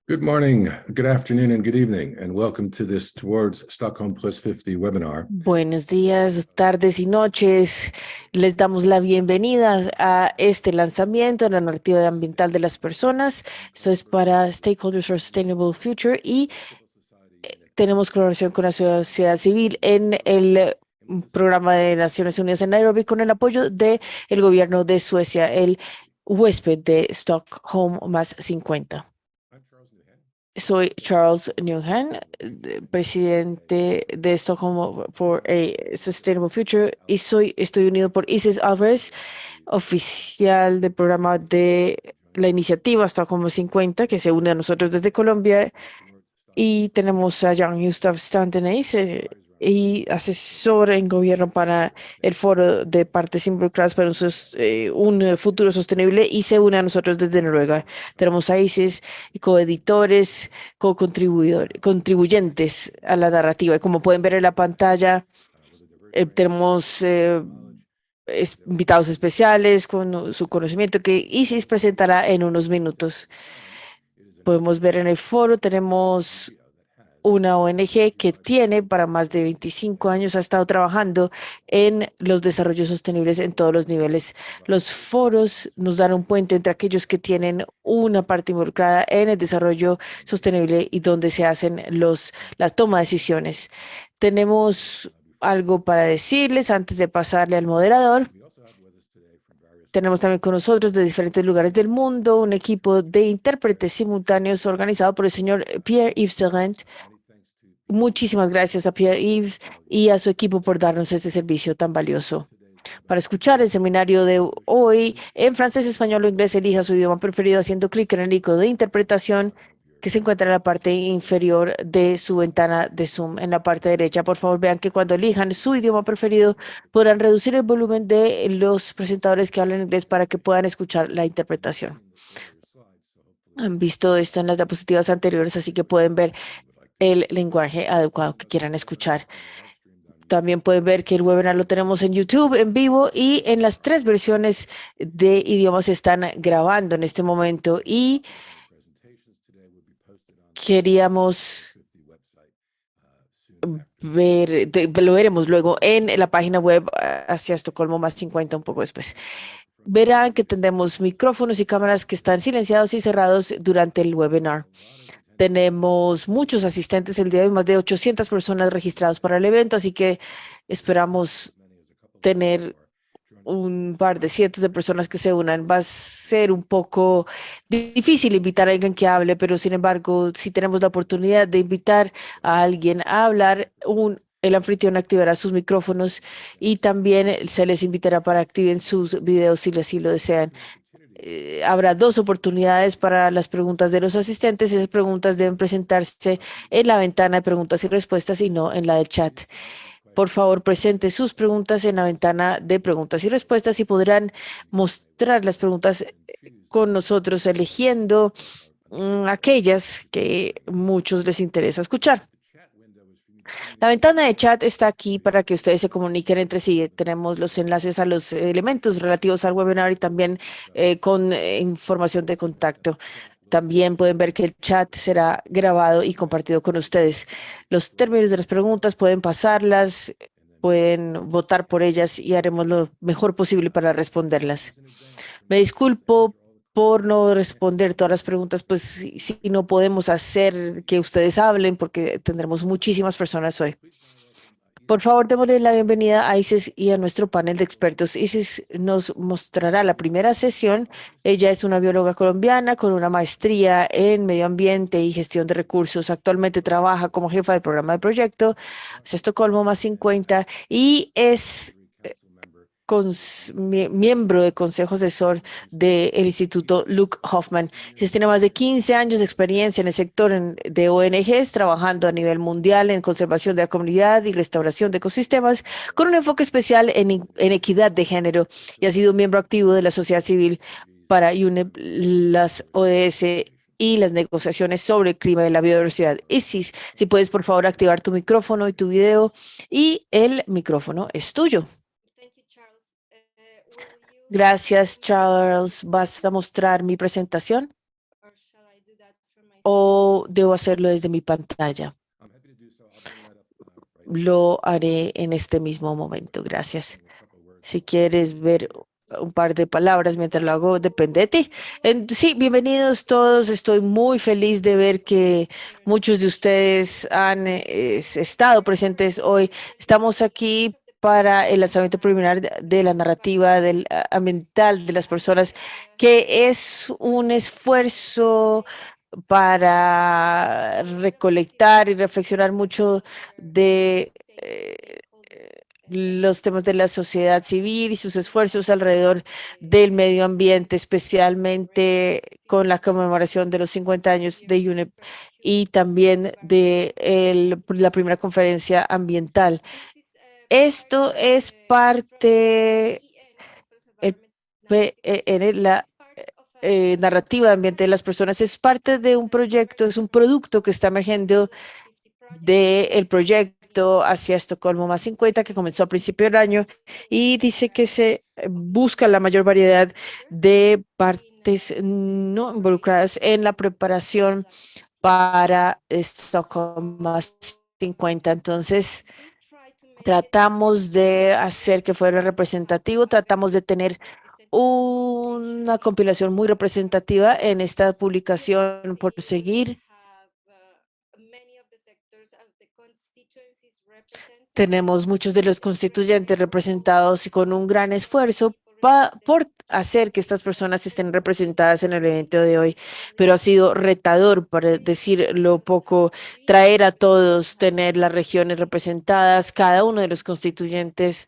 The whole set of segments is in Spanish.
Good morning, good afternoon, and good evening, and welcome to this Towards Stockholm Plus 50 webinar. Buenos días, tardes y noches. Les damos la bienvenida a este lanzamiento de la narrativa ambiental de las personas. Esto es para Stakeholders for Sustainable Future y tenemos colaboración con la sociedad civil en el programa de Naciones Unidas en Nairobi con el apoyo del gobierno de Suecia, el huésped de Stockholm más 50. Soy Charles Newhan, presidente de Stockholm for a Sustainable Future, y estoy unido por Isis Alvarez, oficial del programa de la iniciativa Stockholm 50, que se une a nosotros desde Colombia, y tenemos a Jan-Gustav Stanteneis, y asesor en gobierno para el foro de partes involucradas para un futuro sostenible, y se une a nosotros desde Noruega. Tenemos a ICES, coeditores, contribuyentes a la narrativa. Y como pueden ver en la pantalla, tenemos invitados especiales con su conocimiento que ICES presentará en unos minutos. Podemos ver en el foro, tenemos una ONG que tiene para más de 25 años, ha estado trabajando en los desarrollos sostenibles en todos los niveles. Los foros nos dan un puente entre aquellos que tienen una parte involucrada en el desarrollo sostenible y donde se hacen la toma de decisiones. Tenemos algo para decirles antes de pasarle al moderador. Tenemos también con nosotros de diferentes lugares del mundo un equipo de intérpretes simultáneos organizado por el señor Pierre-Yves Serrent. Muchísimas gracias a Pierre-Yves y a su equipo por darnos este servicio tan valioso. Para escuchar el seminario de hoy en francés, español o inglés, elija su idioma preferido haciendo clic en el icono de interpretación que se encuentra en la parte inferior de su ventana de Zoom en la parte derecha. Por favor, vean que cuando elijan su idioma preferido podrán reducir el volumen de los presentadores que hablan inglés para que puedan escuchar la interpretación. Han visto esto en las diapositivas anteriores, así que pueden ver el lenguaje adecuado que quieran escuchar. También pueden ver que el webinar lo tenemos en YouTube en vivo y en las 3 versiones de idiomas se están grabando en este momento, y queríamos lo veremos luego en la página web hacia Estocolmo más 50 un poco después. Verán que tendremos micrófonos y cámaras que están silenciados y cerrados durante el webinar. Tenemos muchos asistentes el día de hoy, más de 800 personas registradas para el evento, así que esperamos tener un par de cientos de personas que se unan. Va a ser un poco difícil invitar a alguien que hable, pero sin embargo, si tenemos la oportunidad de invitar a alguien a hablar, el anfitrión activará sus micrófonos y también se les invitará para que activen sus videos si así lo desean. Habrá 2 oportunidades para las preguntas de los asistentes. Esas preguntas deben presentarse en la ventana de preguntas y respuestas y no en la del chat. Por favor, presente sus preguntas en la ventana de preguntas y respuestas y podrán mostrar las preguntas con nosotros eligiendo aquellas que muchos les interesa escuchar. La ventana de chat está aquí para que ustedes se comuniquen entre sí. Tenemos los enlaces a los elementos relativos al webinar y también con información de contacto. También pueden ver que el chat será grabado y compartido con ustedes. Los términos de las preguntas pueden pasarlas, pueden votar por ellas y haremos lo mejor posible para responderlas. Me disculpo por no responder todas las preguntas, pues si no podemos hacer que ustedes hablen porque tendremos muchísimas personas hoy. Por favor, démosle la bienvenida a Isis y a nuestro panel de expertos. Isis nos mostrará la primera sesión. Ella es una bióloga colombiana con una maestría en medio ambiente y gestión de recursos. Actualmente trabaja como jefa del programa de proyecto Estocolmo más 50 y es miembro del consejo asesor del Instituto Luke Hoffman. Tiene más de 15 años de experiencia en el sector de ONGs, trabajando a nivel mundial en conservación de la comunidad y restauración de ecosistemas, con un enfoque especial en equidad de género, y ha sido miembro activo de la sociedad civil para UNEP, las ODS y las negociaciones sobre el clima y la biodiversidad. Isis, si puedes por favor activar tu micrófono y tu video, y el micrófono es tuyo. Gracias, Charles. ¿Vas a mostrar mi presentación? o debo hacerlo desde mi pantalla? I'm happy to do so. I'll bring that up right now. Lo haré en este mismo momento. Gracias. Si quieres ver un par de palabras mientras lo hago, depende de ti. Sí, bienvenidos todos. Estoy muy feliz de ver que muchos de ustedes han estado presentes hoy. Estamos aquí para el lanzamiento preliminar de la narrativa ambiental de las personas, que es un esfuerzo para recolectar y reflexionar mucho de los temas de la sociedad civil y sus esfuerzos alrededor del medio ambiente, especialmente con la conmemoración de los 50 años de UNEP y también de la primera conferencia ambiental. Esto es parte el en la narrativa ambiente de las personas, es parte de un proyecto, es un producto que está emergiendo del proyecto hacia Estocolmo más 50, que comenzó a principio del año y dice que se busca la mayor variedad de partes no involucradas en la preparación para Estocolmo más 50. Entonces, tratamos de hacer que fuera representativo, tratamos de tener una compilación muy representativa en esta publicación por seguir. Tenemos muchos de los constituyentes representados y con un gran esfuerzo por hacer que estas personas estén representadas en el evento de hoy, pero ha sido retador, para decir lo poco, traer a todos, tener las regiones representadas, cada uno de los constituyentes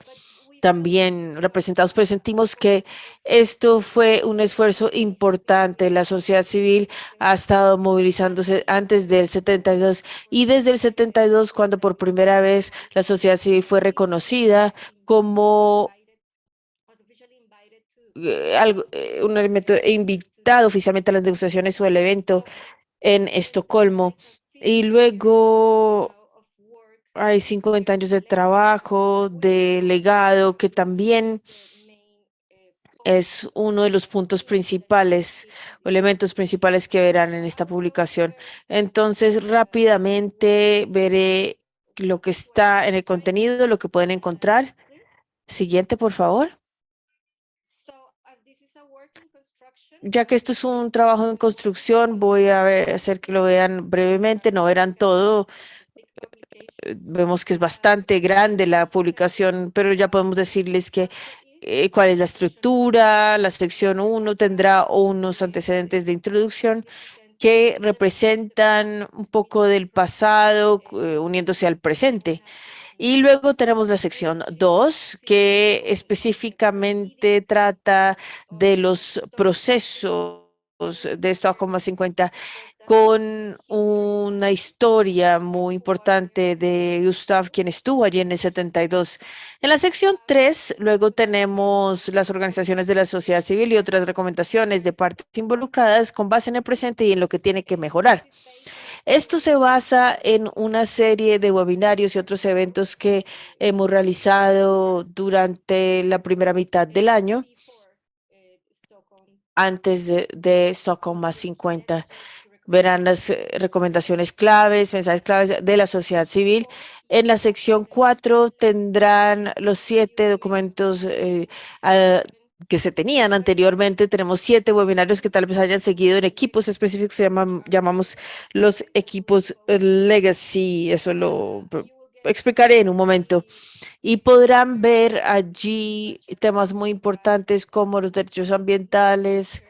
también representados, pero sentimos que esto fue un esfuerzo importante. La sociedad civil ha estado movilizándose antes del 72 y desde el 72, cuando por primera vez la sociedad civil fue reconocida como un elemento invitado oficialmente a las negociaciones o el evento en Estocolmo. Y luego hay 50 años de trabajo, de legado, que también es uno de los puntos principales o elementos principales que verán en esta publicación. Entonces, rápidamente veré lo que está en el contenido, lo que pueden encontrar. Siguiente, por favor. Ya que esto es un trabajo en construcción, voy a hacer que lo vean brevemente, no verán todo. Vemos que es bastante grande la publicación, pero ya podemos decirles que cuál es la estructura. La sección 1 tendrá unos antecedentes de introducción que representan un poco del pasado, uniéndose al presente. Y luego tenemos la sección 2, que específicamente trata de los procesos de Stockholm 50, con una historia muy importante de Gustav, quien estuvo allí en el 72. En la sección 3, luego tenemos las organizaciones de la sociedad civil y otras recomendaciones de partes involucradas con base en el presente y en lo que tiene que mejorar. Esto se basa en una serie de webinarios y otros eventos que hemos realizado durante la primera mitad del año, antes de Stockholm más 50. Verán las recomendaciones claves, mensajes claves de la sociedad civil. En la sección 4 tendrán los 7 documentos que se tenían anteriormente. Tenemos 7 webinarios que tal vez hayan seguido en equipos específicos, llamamos los equipos Legacy. Eso lo explicaré en un momento. Y podrán ver allí temas muy importantes como los derechos ambientales,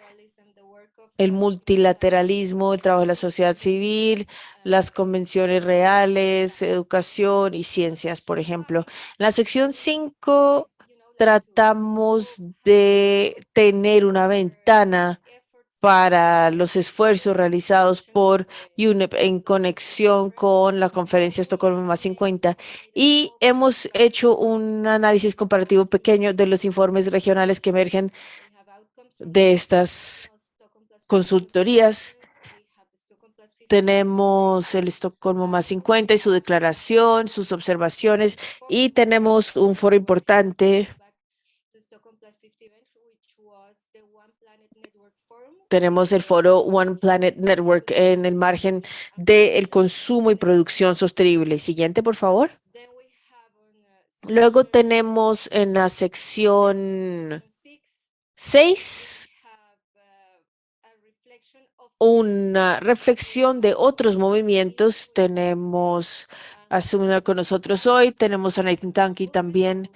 el multilateralismo, el trabajo de la sociedad civil, las convenciones reales, educación y ciencias, por ejemplo. En la sección 5 tratamos de tener una ventana para los esfuerzos realizados por UNEP en conexión con la conferencia Estocolmo más 50, y hemos hecho un análisis comparativo pequeño de los informes regionales que emergen de estas consultorías. Tenemos el Estocolmo más 50 y su declaración, sus observaciones, y tenemos un foro importante Tenemos el foro One Planet Network en el margen del consumo y producción sostenible. Siguiente, por favor. Luego tenemos en la sección 6 una reflexión de otros movimientos. Tenemos a Sumina con nosotros hoy, tenemos a Nathan Tanky también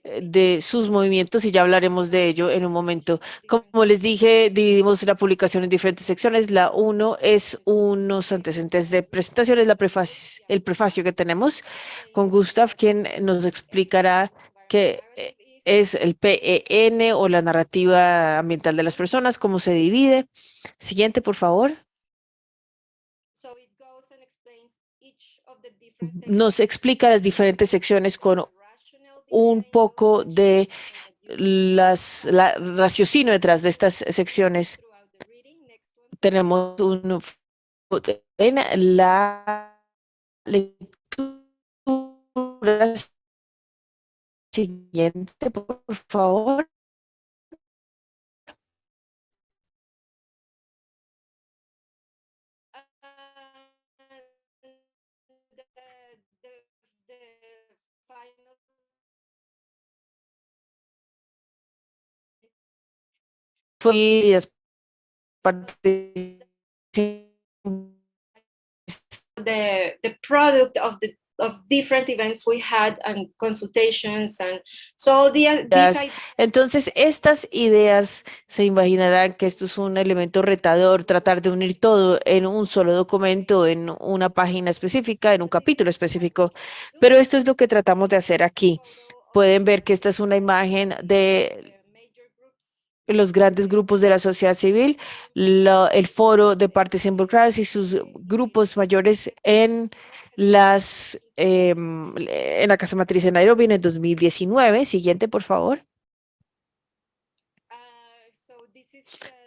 de sus movimientos y ya hablaremos de ello en un momento. Como les dije, dividimos la publicación en diferentes secciones. La uno es unos antecedentes de presentaciones, el prefacio que tenemos con Gustav, quien nos explicará qué es el PEN o la narrativa ambiental de las personas, cómo se divide. Siguiente, por favor. Nos explica las diferentes secciones con un poco de la raciocinio detrás de estas secciones. Tenemos en la lectura siguiente, por favor. Fue the product of different events we had and consultations and so entonces estas ideas se imaginarán que esto es un elemento retador, tratar de unir todo en un solo documento, en una página específica, en un capítulo específico, pero esto es lo que tratamos de hacer aquí. Pueden ver que esta es una imagen de los grandes grupos de la sociedad civil, el foro de partes involucradas y sus grupos mayores en la casa matriz en Nairobi en el 2019. Siguiente, por favor.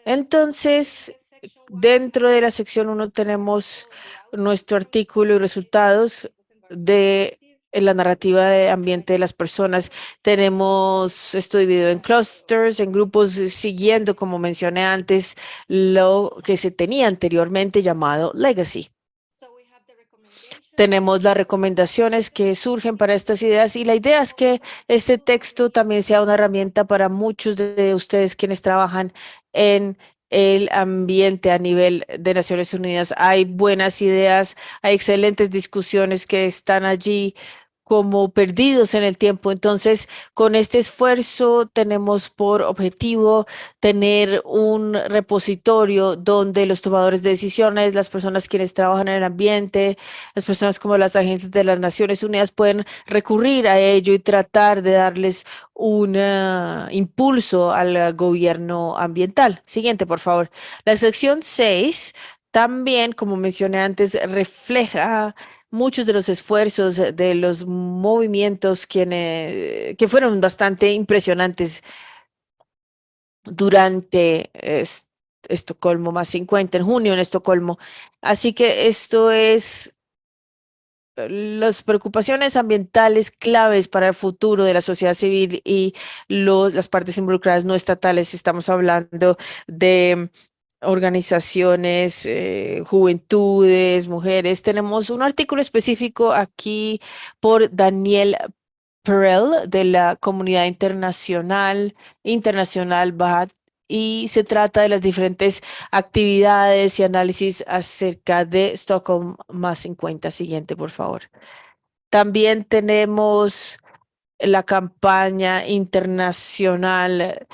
Entonces, dentro de la sección 1 tenemos nuestro artículo y resultados de la narrativa de ambiente de las personas. Tenemos esto dividido en clusters, en grupos, siguiendo, como mencioné antes, lo que se tenía anteriormente llamado legacy. Tenemos las recomendaciones que surgen para estas ideas y la idea es que este texto también sea una herramienta para muchos de ustedes quienes trabajan en el ambiente a nivel de Naciones Unidas. Hay buenas ideas, hay excelentes discusiones que están allí como perdidos en el tiempo. Entonces, con este esfuerzo tenemos por objetivo tener un repositorio donde los tomadores de decisiones, las personas quienes trabajan en el ambiente, las personas como las agencias de las Naciones Unidas pueden recurrir a ello y tratar de darles un impulso al gobierno ambiental. Siguiente, por favor. La sección 6 también, como mencioné antes, refleja muchos de los esfuerzos de los movimientos que fueron bastante impresionantes durante Estocolmo más 50, en junio en Estocolmo. Así que esto es las preocupaciones ambientales claves para el futuro de la sociedad civil y las partes involucradas no estatales. Estamos hablando de organizaciones, juventudes, mujeres. Tenemos un artículo específico aquí por Daniel Perel de la comunidad internacional BAT, y se trata de las diferentes actividades y análisis acerca de Stockholm más 50. Siguiente, por favor. También tenemos la campaña internacional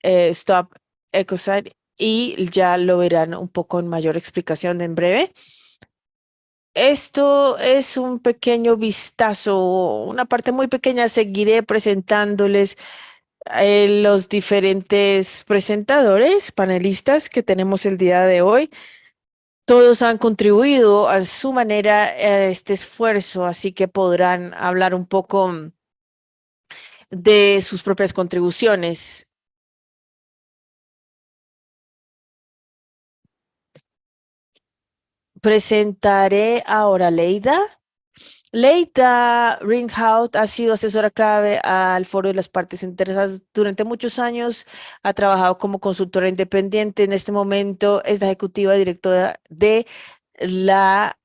Stop Ecocide y ya lo verán un poco en mayor explicación en breve. Esto es un pequeño vistazo, una parte muy pequeña. Seguiré presentándoles los diferentes presentadores, panelistas que tenemos el día de hoy. Todos han contribuido a su manera a este esfuerzo, así que podrán hablar un poco de sus propias contribuciones. Presentaré ahora a Leida. Leita Ringhout ha sido asesora clave al Foro de las Partes Interesadas durante muchos años. Ha trabajado como consultora independiente. En este momento es la ejecutiva directora de la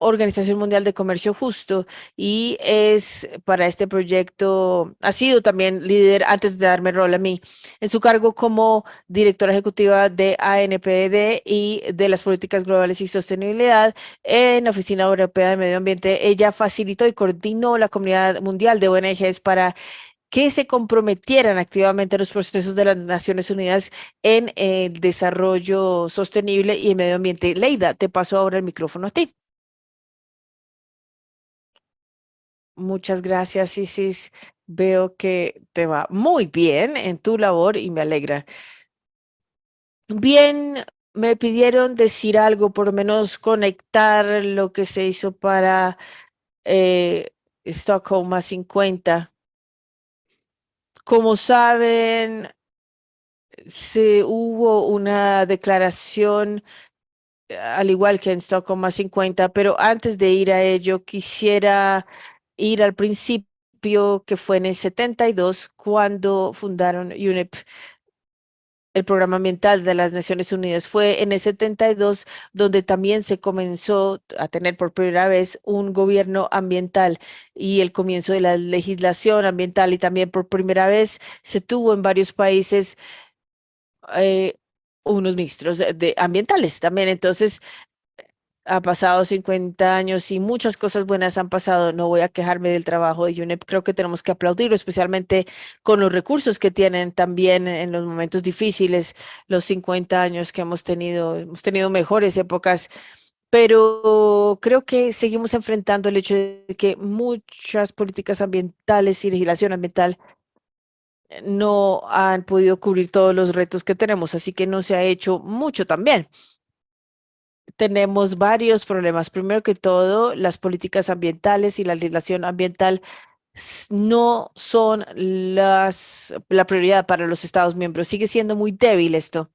Organización Mundial de Comercio Justo y es para este proyecto, ha sido también líder antes de darme rol a mí, en su cargo como directora ejecutiva de ANPD y de las políticas globales y sostenibilidad en la Oficina Europea de Medio Ambiente. Ella facilitó y coordinó la comunidad mundial de ONGs para que se comprometieran activamente en los procesos de las Naciones Unidas en el desarrollo sostenible y el medio ambiente. Leida, te paso ahora el micrófono a ti. Muchas gracias, Isis. Veo que te va muy bien en tu labor y me alegra. Bien, me pidieron decir algo, por lo menos conectar lo que se hizo para eh, Stockholm más 50. Como saben, se hubo una declaración, al igual que en Stockholm más 50, pero antes de ir a ello, quisiera ir al principio, que fue en el 72, cuando fundaron UNEP. El programa ambiental de las Naciones Unidas fue en el 72 donde también se comenzó a tener por primera vez un gobierno ambiental y el comienzo de la legislación ambiental y también por primera vez se tuvo en varios países eh, unos ministros de ambientales también. Entonces, ha pasado 50 años y muchas cosas buenas han pasado. No voy a quejarme del trabajo de UNEP. Creo que tenemos que aplaudirlo, especialmente con los recursos que tienen también en los momentos difíciles, los 50 años que hemos tenido. Hemos tenido mejores épocas, pero creo que seguimos enfrentando el hecho de que muchas políticas ambientales y legislación ambiental no han podido cubrir todos los retos que tenemos, así que no se ha hecho mucho también. Tenemos varios problemas. Primero que todo, las políticas ambientales y la legislación ambiental no son la prioridad para los Estados miembros. Sigue siendo muy débil esto.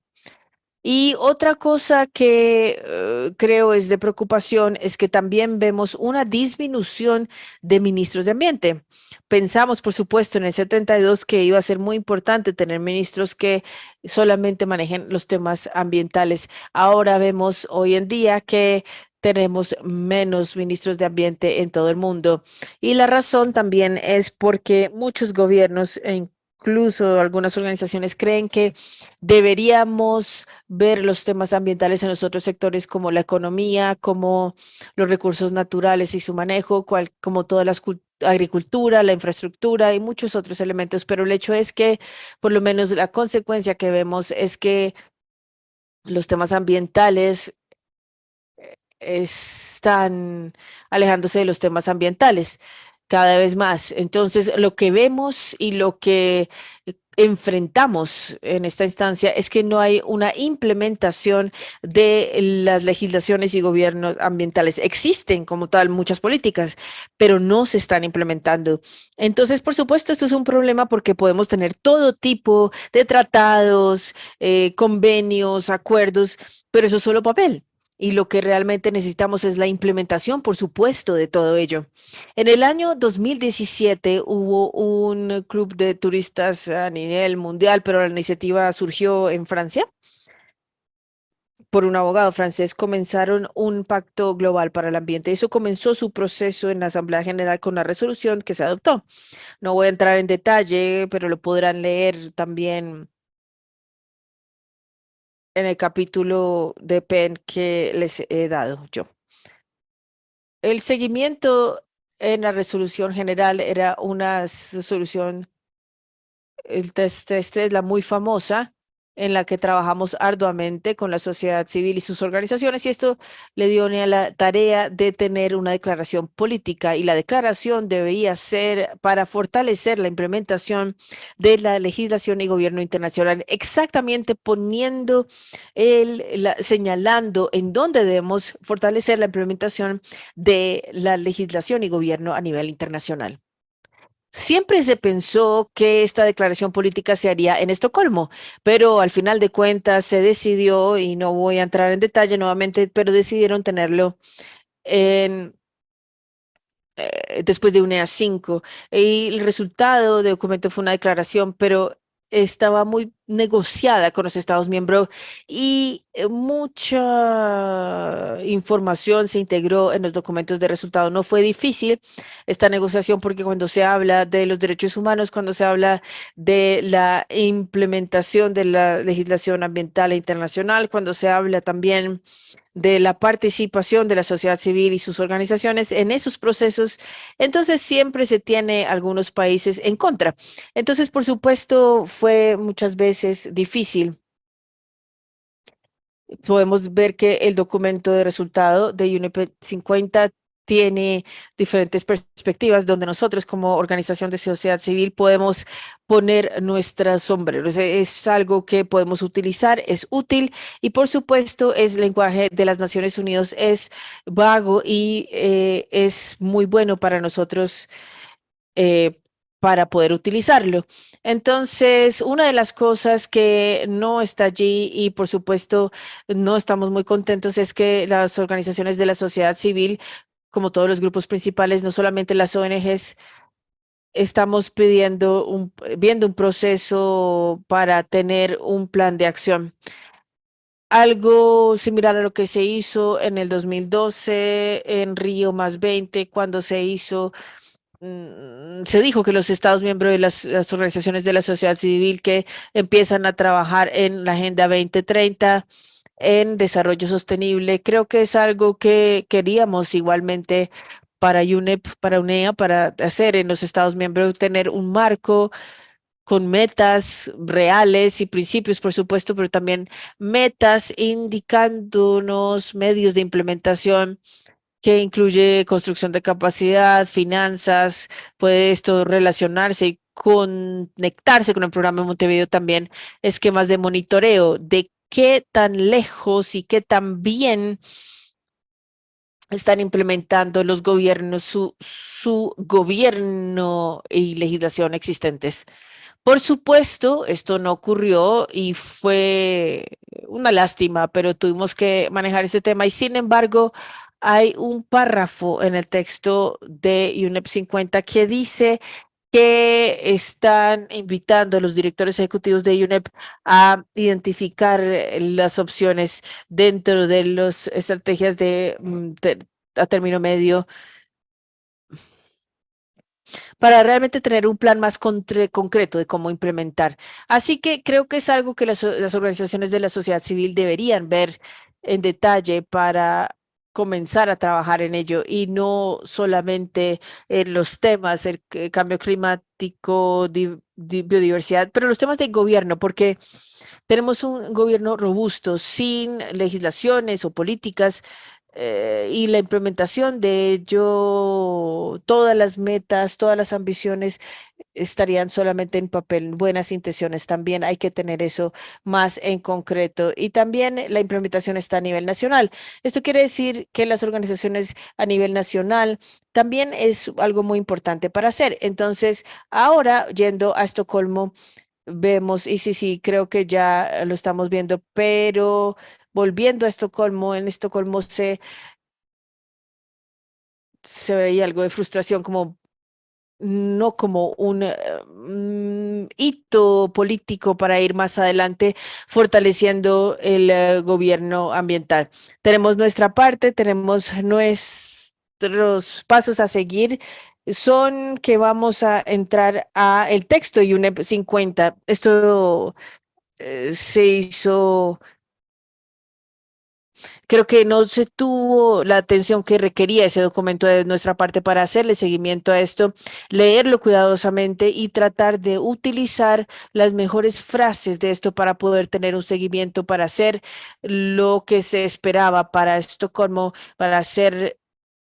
Y otra cosa que creo es de preocupación es que también vemos una disminución de ministros de ambiente. Pensamos, por supuesto, en el 72 que iba a ser muy importante tener ministros que solamente manejen los temas ambientales. Ahora vemos hoy en día que tenemos menos ministros de ambiente en todo el mundo. Y la razón también es porque muchos gobiernos e incluso algunas organizaciones creen que deberíamos ver los temas ambientales en los otros sectores como la economía, como los recursos naturales y su manejo, como todas las agricultura, la infraestructura y muchos otros elementos, pero el hecho es que por lo menos la consecuencia que vemos es que los temas ambientales están alejándose de los temas ambientales cada vez más. Entonces, lo que vemos y lo que enfrentamos en esta instancia es que no hay una implementación de las legislaciones y gobiernos ambientales. Existen como tal muchas políticas, pero no se están implementando. Entonces, por supuesto, esto es un problema porque podemos tener todo tipo de tratados, convenios, acuerdos, pero eso es solo papel. Y lo que realmente necesitamos es la implementación, por supuesto, de todo ello. En el año 2017 hubo un club de turistas a nivel mundial, pero la iniciativa surgió en Francia. Por un abogado francés comenzaron un pacto global para el ambiente. Eso comenzó su proceso en la Asamblea General con la resolución que se adoptó. No voy a entrar en detalle, pero lo podrán leer también en el capítulo de PEN que les he dado yo. El seguimiento en la resolución general era una solución, el test 3.3, la muy famosa, en la que trabajamos arduamente con la sociedad civil y sus organizaciones, y esto le dio a la tarea de tener una declaración política, y la declaración debía ser para fortalecer la implementación de la legislación y gobierno internacional, exactamente poniendo señalando en dónde debemos fortalecer la implementación de la legislación y gobierno a nivel internacional. Siempre se pensó que esta declaración política se haría en Estocolmo, pero al final de cuentas se decidió, y no voy a entrar en detalle nuevamente, pero decidieron tenerlo en después de UNEA 5. Y el resultado del documento fue una declaración, pero estaba muy negociada con los Estados miembros y mucha información se integró en los documentos de resultado. No fue difícil esta negociación porque cuando se habla de los derechos humanos, cuando se habla de la implementación de la legislación ambiental e internacional, cuando se habla también de la participación de la sociedad civil y sus organizaciones en esos procesos, entonces siempre se tiene algunos países en contra. Entonces, por supuesto, fue muchas veces difícil. Podemos ver que el documento de resultado de UNEP 50 tiene diferentes perspectivas donde nosotros como organización de sociedad civil podemos poner nuestras sombreros. Es algo que podemos utilizar, es útil y por supuesto es lenguaje de las Naciones Unidas, es vago y es muy bueno para nosotros eh, para poder utilizarlo. Entonces, una de las cosas que no está allí y por supuesto no estamos muy contentos es que las organizaciones de la sociedad civil, como todos los grupos principales, no solamente las ONGs, estamos viendo un proceso para tener un plan de acción. Algo similar a lo que se hizo en el 2012 en Río más 20, cuando se dijo que los Estados miembros de las organizaciones de la sociedad civil que empiezan a trabajar en la Agenda 2030 en desarrollo sostenible, creo que es algo que queríamos igualmente para UNEP, para UNEA, para hacer en los Estados miembros, tener un marco con metas reales y principios, por supuesto, pero también metas indicándonos medios de implementación que incluye construcción de capacidad, finanzas, puede esto relacionarse y conectarse con el programa de Montevideo también, esquemas de monitoreo de qué tan lejos y qué tan bien están implementando los gobiernos su gobierno y legislación existentes. Por supuesto, esto no ocurrió y fue una lástima, pero tuvimos que manejar ese tema y sin embargo hay un párrafo en el texto de UNEP 50 que dice que están invitando a los directores ejecutivos de UNEP a identificar las opciones dentro de las estrategias a término medio para realmente tener un plan más concreto de cómo implementar. Así que creo que es algo que las organizaciones de la sociedad civil deberían ver en detalle para comenzar a trabajar en ello y no solamente en los temas, el cambio climático, biodiversidad, pero los temas de gobierno, porque tenemos un gobierno robusto sin legislaciones o políticas y la implementación de ello, todas las metas, todas las ambiciones estarían solamente en papel, buenas intenciones. También hay que tener eso más en concreto. Y también la implementación está a nivel nacional. Esto quiere decir que las organizaciones a nivel nacional también es algo muy importante para hacer. Entonces, ahora yendo a Estocolmo, vemos, y sí, creo que ya lo estamos viendo, pero volviendo a Estocolmo, en Estocolmo se veía algo de frustración como no como un hito político para ir más adelante fortaleciendo el gobierno ambiental. Tenemos nuestra parte, tenemos nuestros pasos a seguir. Son que vamos a entrar a el texto de UNEP 50. Esto se hizo. Creo que no se tuvo la atención que requería ese documento de nuestra parte para hacerle seguimiento a esto, leerlo cuidadosamente y tratar de utilizar las mejores frases de esto para poder tener un seguimiento, para hacer lo que se esperaba para Estocolmo, para hacer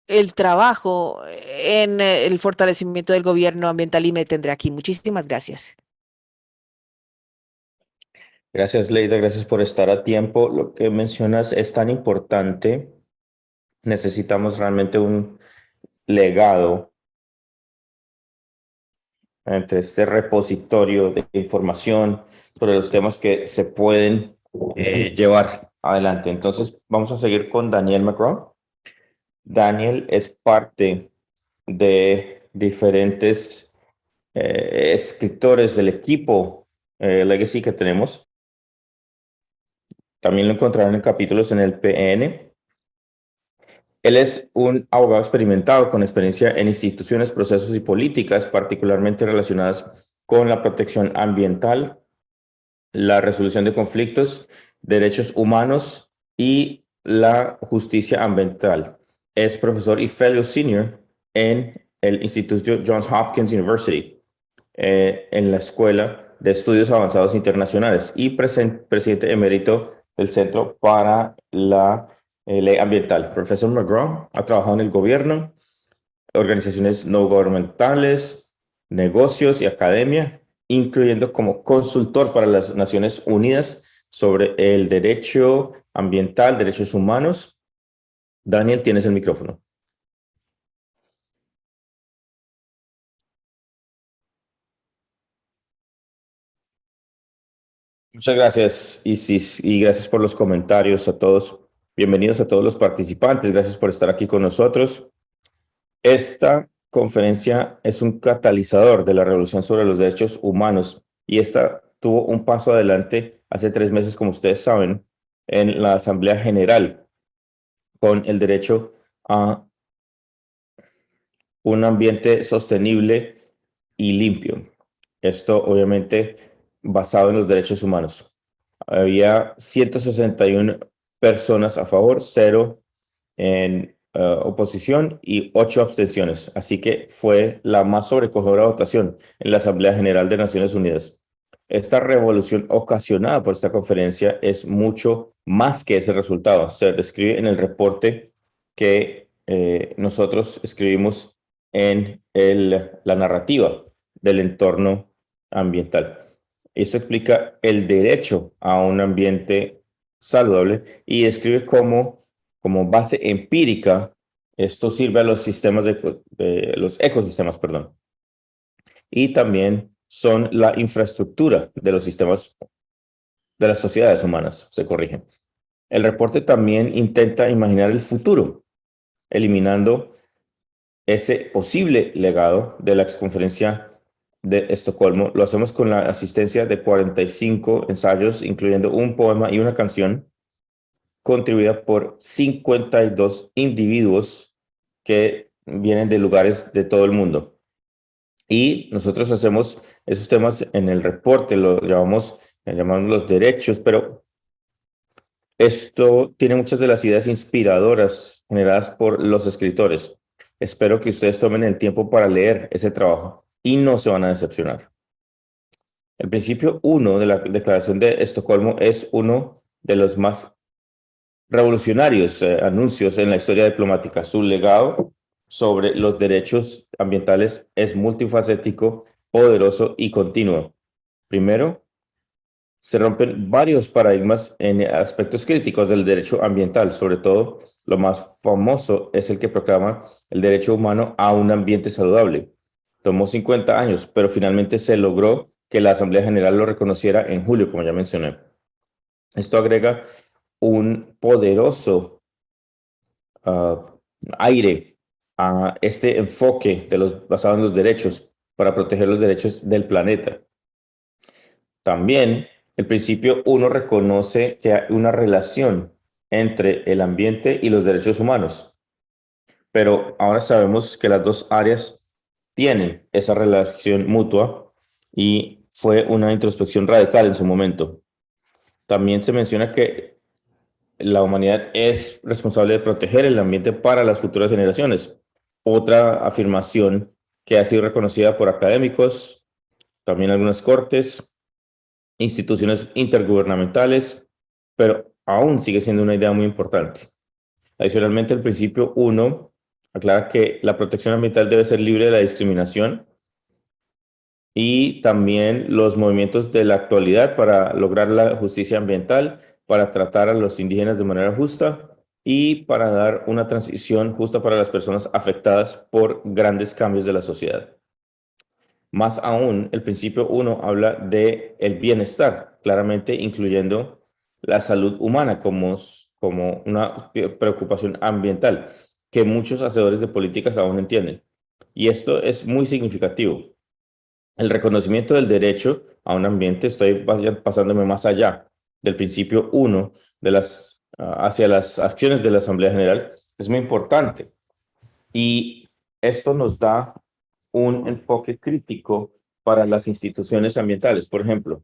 el trabajo en el fortalecimiento del gobierno ambiental y me tendré aquí. Muchísimas gracias. Gracias, Leida, gracias por estar a tiempo. Lo que mencionas es tan importante. Necesitamos realmente un legado entre este repositorio de información sobre los temas que se pueden llevar adelante. Entonces, vamos a seguir con Daniel McGraw. Daniel es parte de diferentes escritores del equipo Legacy que tenemos. También lo encontrarán en capítulos en el PN. Él es un abogado experimentado con experiencia en instituciones, procesos y políticas, particularmente relacionadas con la protección ambiental, la resolución de conflictos, derechos humanos y la justicia ambiental. Es profesor y fellow senior en el Instituto Johns Hopkins University, en la Escuela de Estudios Avanzados Internacionales y presidente emérito del Centro para la Ley Ambiental. Profesor McGraw ha trabajado en el gobierno, organizaciones no gubernamentales, negocios y academia, incluyendo como consultor para las Naciones Unidas sobre el derecho ambiental, derechos humanos. Daniel, tienes el micrófono. Muchas gracias, Isis, y gracias por los comentarios a todos. Bienvenidos a todos los participantes. Gracias por estar aquí con nosotros. Esta conferencia es un catalizador de la revolución sobre los derechos humanos y esta tuvo un paso adelante hace 3 meses, como ustedes saben, en la Asamblea General con el derecho a un ambiente sostenible y limpio. Esto obviamente basado en los derechos humanos. Había 161 personas a favor, 0 en oposición y 8 abstenciones. Así que fue la más sobrecogedora votación en la Asamblea General de Naciones Unidas. Esta revolución ocasionada por esta conferencia es mucho más que ese resultado. Se describe en el reporte que nosotros escribimos en la narrativa del entorno ambiental. Esto explica el derecho a un ambiente saludable y describe cómo, como base empírica, esto sirve a los sistemas de los ecosistemas, perdón. Y también son la infraestructura de los sistemas de las sociedades humanas, se corrigen. El reporte también intenta imaginar el futuro, eliminando ese posible legado de la exconferencia de Estocolmo. Lo hacemos con la asistencia de 45 ensayos, incluyendo un poema y una canción, contribuida por 52 individuos que vienen de lugares de todo el mundo. Y nosotros hacemos esos temas en el reporte, lo llamamos los derechos, pero esto tiene muchas de las ideas inspiradoras generadas por los escritores. Espero que ustedes tomen el tiempo para leer ese trabajo y no se van a decepcionar. El principio 1 de la Declaración de Estocolmo es uno de los más revolucionarios anuncios en la historia diplomática. Su legado sobre los derechos ambientales es multifacético, poderoso y continuo. Primero, se rompen varios paradigmas en aspectos críticos del derecho ambiental. Sobre todo, lo más famoso es el que proclama el derecho humano a un ambiente saludable. Tomó 50 años, pero finalmente se logró que la Asamblea General lo reconociera en julio, como ya mencioné. Esto agrega un poderoso aire a este enfoque basado en los derechos para proteger los derechos del planeta. También el principio 1 reconoce que hay una relación entre el ambiente y los derechos humanos, pero ahora sabemos que las dos áreas tienen esa relación mutua y fue una introspección radical en su momento. También se menciona que la humanidad es responsable de proteger el ambiente para las futuras generaciones. Otra afirmación que ha sido reconocida por académicos, también algunas cortes, instituciones intergubernamentales, pero aún sigue siendo una idea muy importante. Adicionalmente, el principio 1 aclara que la protección ambiental debe ser libre de la discriminación y también los movimientos de la actualidad para lograr la justicia ambiental, para tratar a los indígenas de manera justa y para dar una transición justa para las personas afectadas por grandes cambios de la sociedad. Más aún, el principio 1 habla de el bienestar, claramente incluyendo la salud humana como una preocupación ambiental que muchos hacedores de políticas aún entienden. Y esto es muy significativo. El reconocimiento del derecho a un ambiente, estoy pasándome más allá del principio 1 hacia las acciones de la Asamblea General, es muy importante. Y esto nos da un enfoque crítico para las instituciones ambientales. Por ejemplo,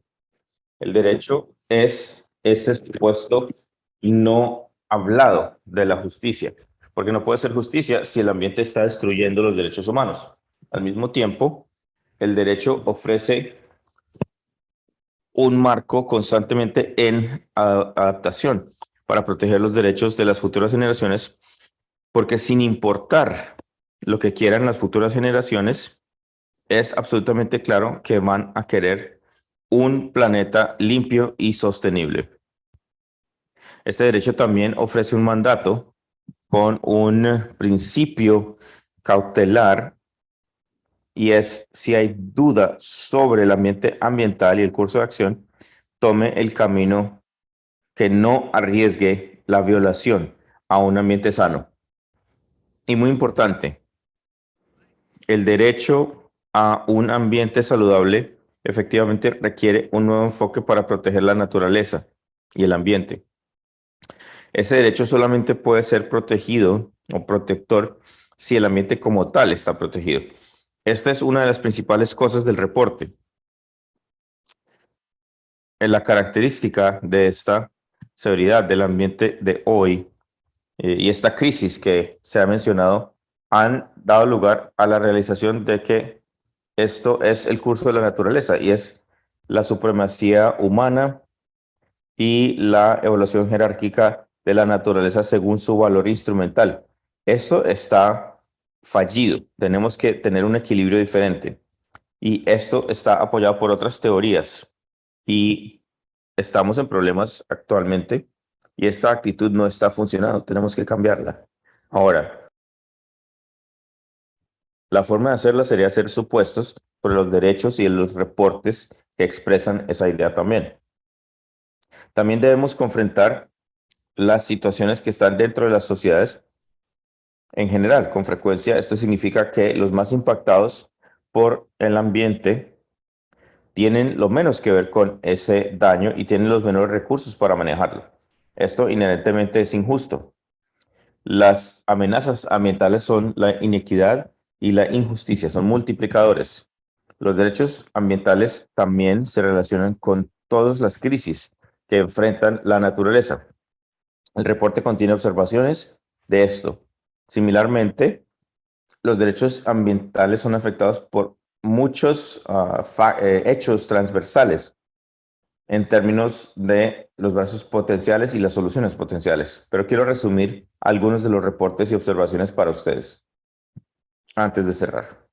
el derecho es ese supuesto no hablado de la justicia, porque no puede ser justicia si el ambiente está destruyendo los derechos humanos. Al mismo tiempo, el derecho ofrece un marco constantemente en adaptación para proteger los derechos de las futuras generaciones, porque sin importar lo que quieran las futuras generaciones, es absolutamente claro que van a querer un planeta limpio y sostenible. Este derecho también ofrece un mandato con un principio cautelar, y es: si hay duda sobre el ambiente ambiental y el curso de acción, tome el camino que no arriesgue la violación a un ambiente sano. Y muy importante, el derecho a un ambiente saludable efectivamente requiere un nuevo enfoque para proteger la naturaleza y el ambiente. Ese derecho solamente puede ser protegido o protector si el ambiente como tal está protegido. Esta es una de las principales cosas del reporte. La característica de esta severidad del ambiente de hoy y esta crisis que se ha mencionado han dado lugar a la realización de que esto es el curso de la naturaleza y es la supremacía humana y la evaluación jerárquica de la naturaleza según su valor instrumental. Esto está fallido. Tenemos que tener un equilibrio diferente. Y esto está apoyado por otras teorías. Y estamos en problemas actualmente y esta actitud no está funcionando. Tenemos que cambiarla. Ahora, la forma de hacerla sería hacer supuestos sobre los derechos y los reportes que expresan esa idea también. También debemos confrontar las situaciones que están dentro de las sociedades en general. Con frecuencia, esto significa que los más impactados por el ambiente tienen lo menos que ver con ese daño y tienen los menores recursos para manejarlo. Esto inherentemente es injusto. Las amenazas ambientales son la inequidad y la injusticia, son multiplicadores. Los derechos ambientales también se relacionan con todas las crisis que enfrentan la naturaleza. El reporte contiene observaciones de esto. Similarmente, los derechos ambientales son afectados por muchos hechos transversales en términos de los brazos potenciales y las soluciones potenciales. Pero quiero resumir algunos de los reportes y observaciones para ustedes antes de cerrar.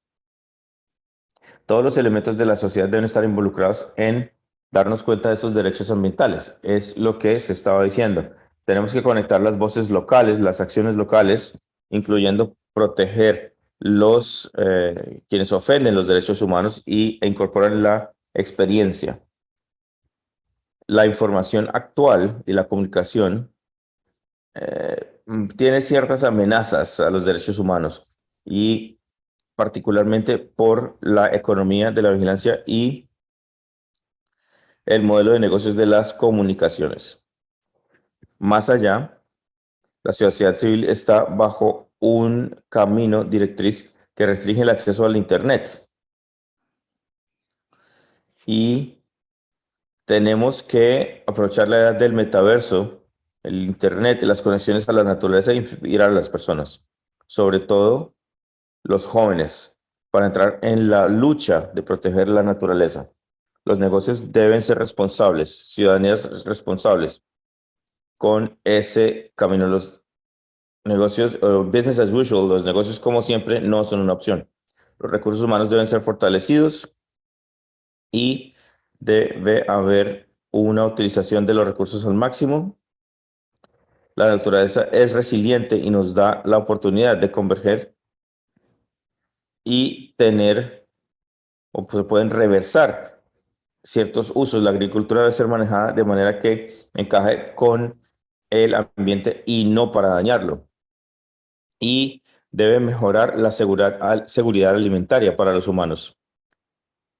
Todos los elementos de la sociedad deben estar involucrados en darnos cuenta de estos derechos ambientales. Es lo que se estaba diciendo. Tenemos que conectar las voces locales, las acciones locales, incluyendo proteger quienes ofenden los derechos humanos e incorporar la experiencia. La información actual y la comunicación tiene ciertas amenazas a los derechos humanos y particularmente por la economía de la vigilancia y el modelo de negocios de las comunicaciones. Más allá, la sociedad civil está bajo un camino directriz que restringe el acceso al Internet. Y tenemos que aprovechar la edad del metaverso, el Internet y las conexiones a la naturaleza e inspirar a las personas, sobre todo los jóvenes, para entrar en la lucha de proteger la naturaleza. Los negocios deben ser responsables, ciudadanías responsables con ese camino. Los negocios, business as usual, los negocios como siempre no son una opción. Los recursos humanos deben ser fortalecidos y debe haber una utilización de los recursos al máximo. La naturaleza es resiliente y nos da la oportunidad de converger y tener, o se pueden reversar ciertos usos. La agricultura debe ser manejada de manera que encaje con el ambiente y no para dañarlo. Y debe mejorar la seguridad alimentaria para los humanos.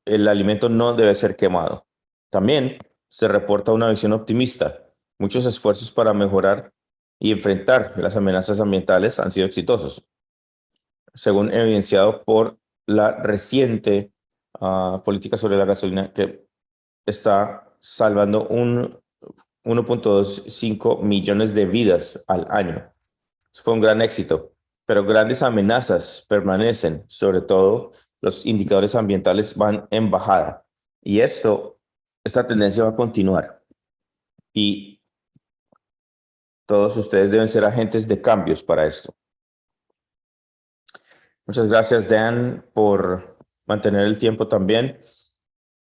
El alimento no debe ser quemado. También se reporta una visión optimista. Muchos esfuerzos para mejorar y enfrentar las amenazas ambientales han sido exitosos, según evidenciado por la reciente política sobre la gasolina que está salvando 1.25 millones de vidas al año. Eso fue un gran éxito, pero grandes amenazas permanecen, sobre todo los indicadores ambientales van en bajada. Y esta tendencia va a continuar. Y todos ustedes deben ser agentes de cambios para esto. Muchas gracias, Dan, por mantener el tiempo también.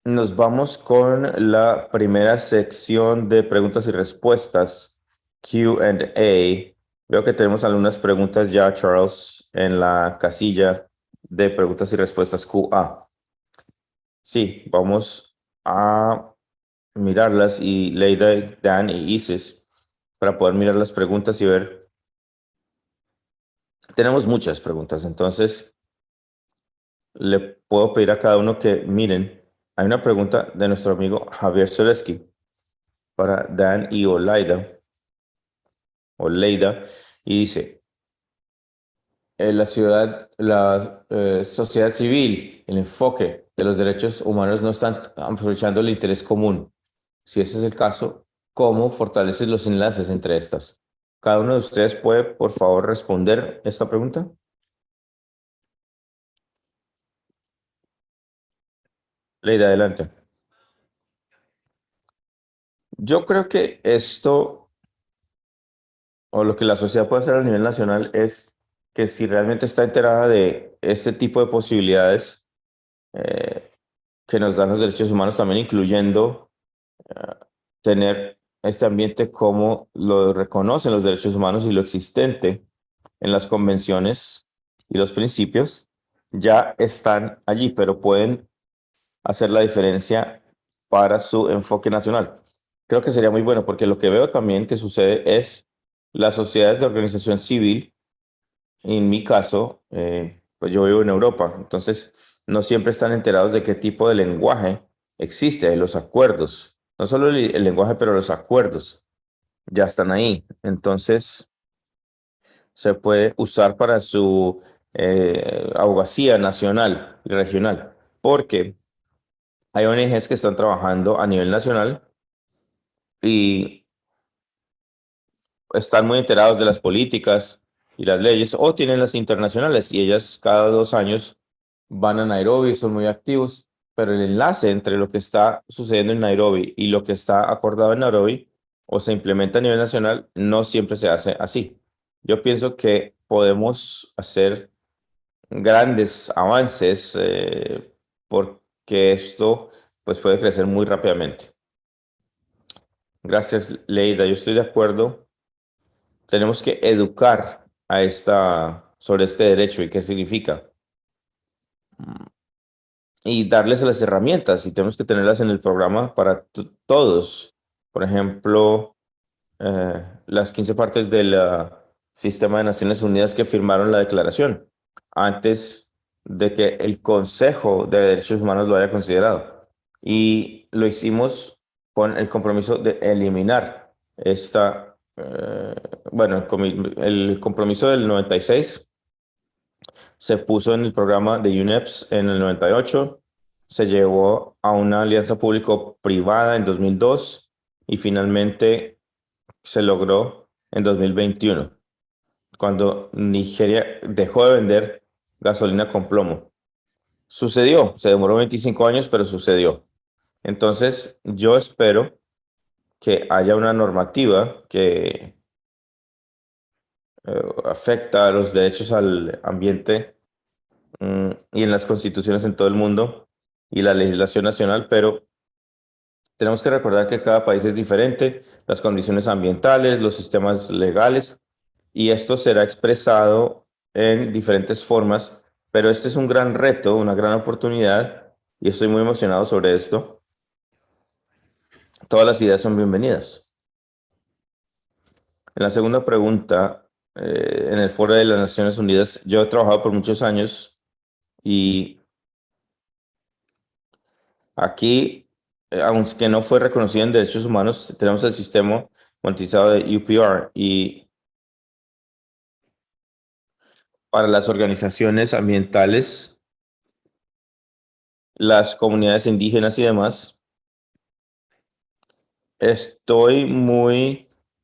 Nos vamos con la primera sección de preguntas y respuestas, Q&A. Veo que tenemos algunas preguntas ya, Charles, en la casilla de preguntas y respuestas QA. Sí, vamos a mirarlas y Leida, Dan y Isis para poder mirar las preguntas y ver. Tenemos muchas preguntas, entonces le puedo pedir a cada uno que miren. Hay una pregunta de nuestro amigo Javier Soleski para Dan y Leida, y dice, la sociedad civil, el enfoque de los derechos humanos no están aprovechando el interés común. Si ese es el caso, ¿cómo fortaleces los enlaces entre estas? ¿Cada uno de ustedes puede, por favor, responder esta pregunta? Leida, adelante. Yo creo que esto, o lo que la sociedad puede hacer a nivel nacional, es que si realmente está enterada de este tipo de posibilidades que nos dan los derechos humanos, también incluyendo tener este ambiente como lo reconocen los derechos humanos y lo existente en las convenciones y los principios, ya están allí, pero pueden hacer la diferencia para su enfoque nacional. Creo que sería muy bueno porque lo que veo también que sucede es las sociedades de organización civil, en mi caso, pues yo vivo en Europa, entonces no siempre están enterados de qué tipo de lenguaje existe, de los acuerdos. No solo el lenguaje, pero los acuerdos ya están ahí. Entonces, se puede usar para su abogacía nacional y regional, porque hay ONGs que están trabajando a nivel nacional y están muy enterados de las políticas y las leyes, o tienen las internacionales y ellas cada 2 años van a Nairobi, son muy activos, pero el enlace entre lo que está sucediendo en Nairobi y lo que está acordado en Nairobi o se implementa a nivel nacional no siempre se hace así. Yo pienso que podemos hacer grandes avances porque esto pues puede crecer muy rápidamente. Gracias, Leida. Yo estoy de acuerdo. Tenemos que educar sobre este derecho y qué significa. Y darles las herramientas y tenemos que tenerlas en el programa para todos. Por ejemplo, las 15 partes del Sistema de Naciones Unidas que firmaron la declaración antes de que el Consejo de Derechos Humanos lo haya considerado. Y lo hicimos con el compromiso de eliminar el compromiso del 96 se puso en el programa de UNEPS en el 98, se llevó a una alianza público-privada en 2002 y finalmente se logró en 2021, cuando Nigeria dejó de vender gasolina con plomo. Sucedió, se demoró 25 años, pero sucedió. Entonces, yo espero que haya una normativa que afecta a los derechos al ambiente y en las constituciones en todo el mundo y la legislación nacional, pero tenemos que recordar que cada país es diferente, las condiciones ambientales, los sistemas legales, y esto será expresado en diferentes formas, pero este es un gran reto, una gran oportunidad, y estoy muy emocionado sobre esto. Todas las ideas son bienvenidas. En la segunda pregunta, en el Foro de las Naciones Unidas. Yo he trabajado por muchos años y aquí, aunque no fue reconocido en derechos humanos, tenemos el sistema monetizado de UPR y para las organizaciones ambientales, las comunidades indígenas y demás,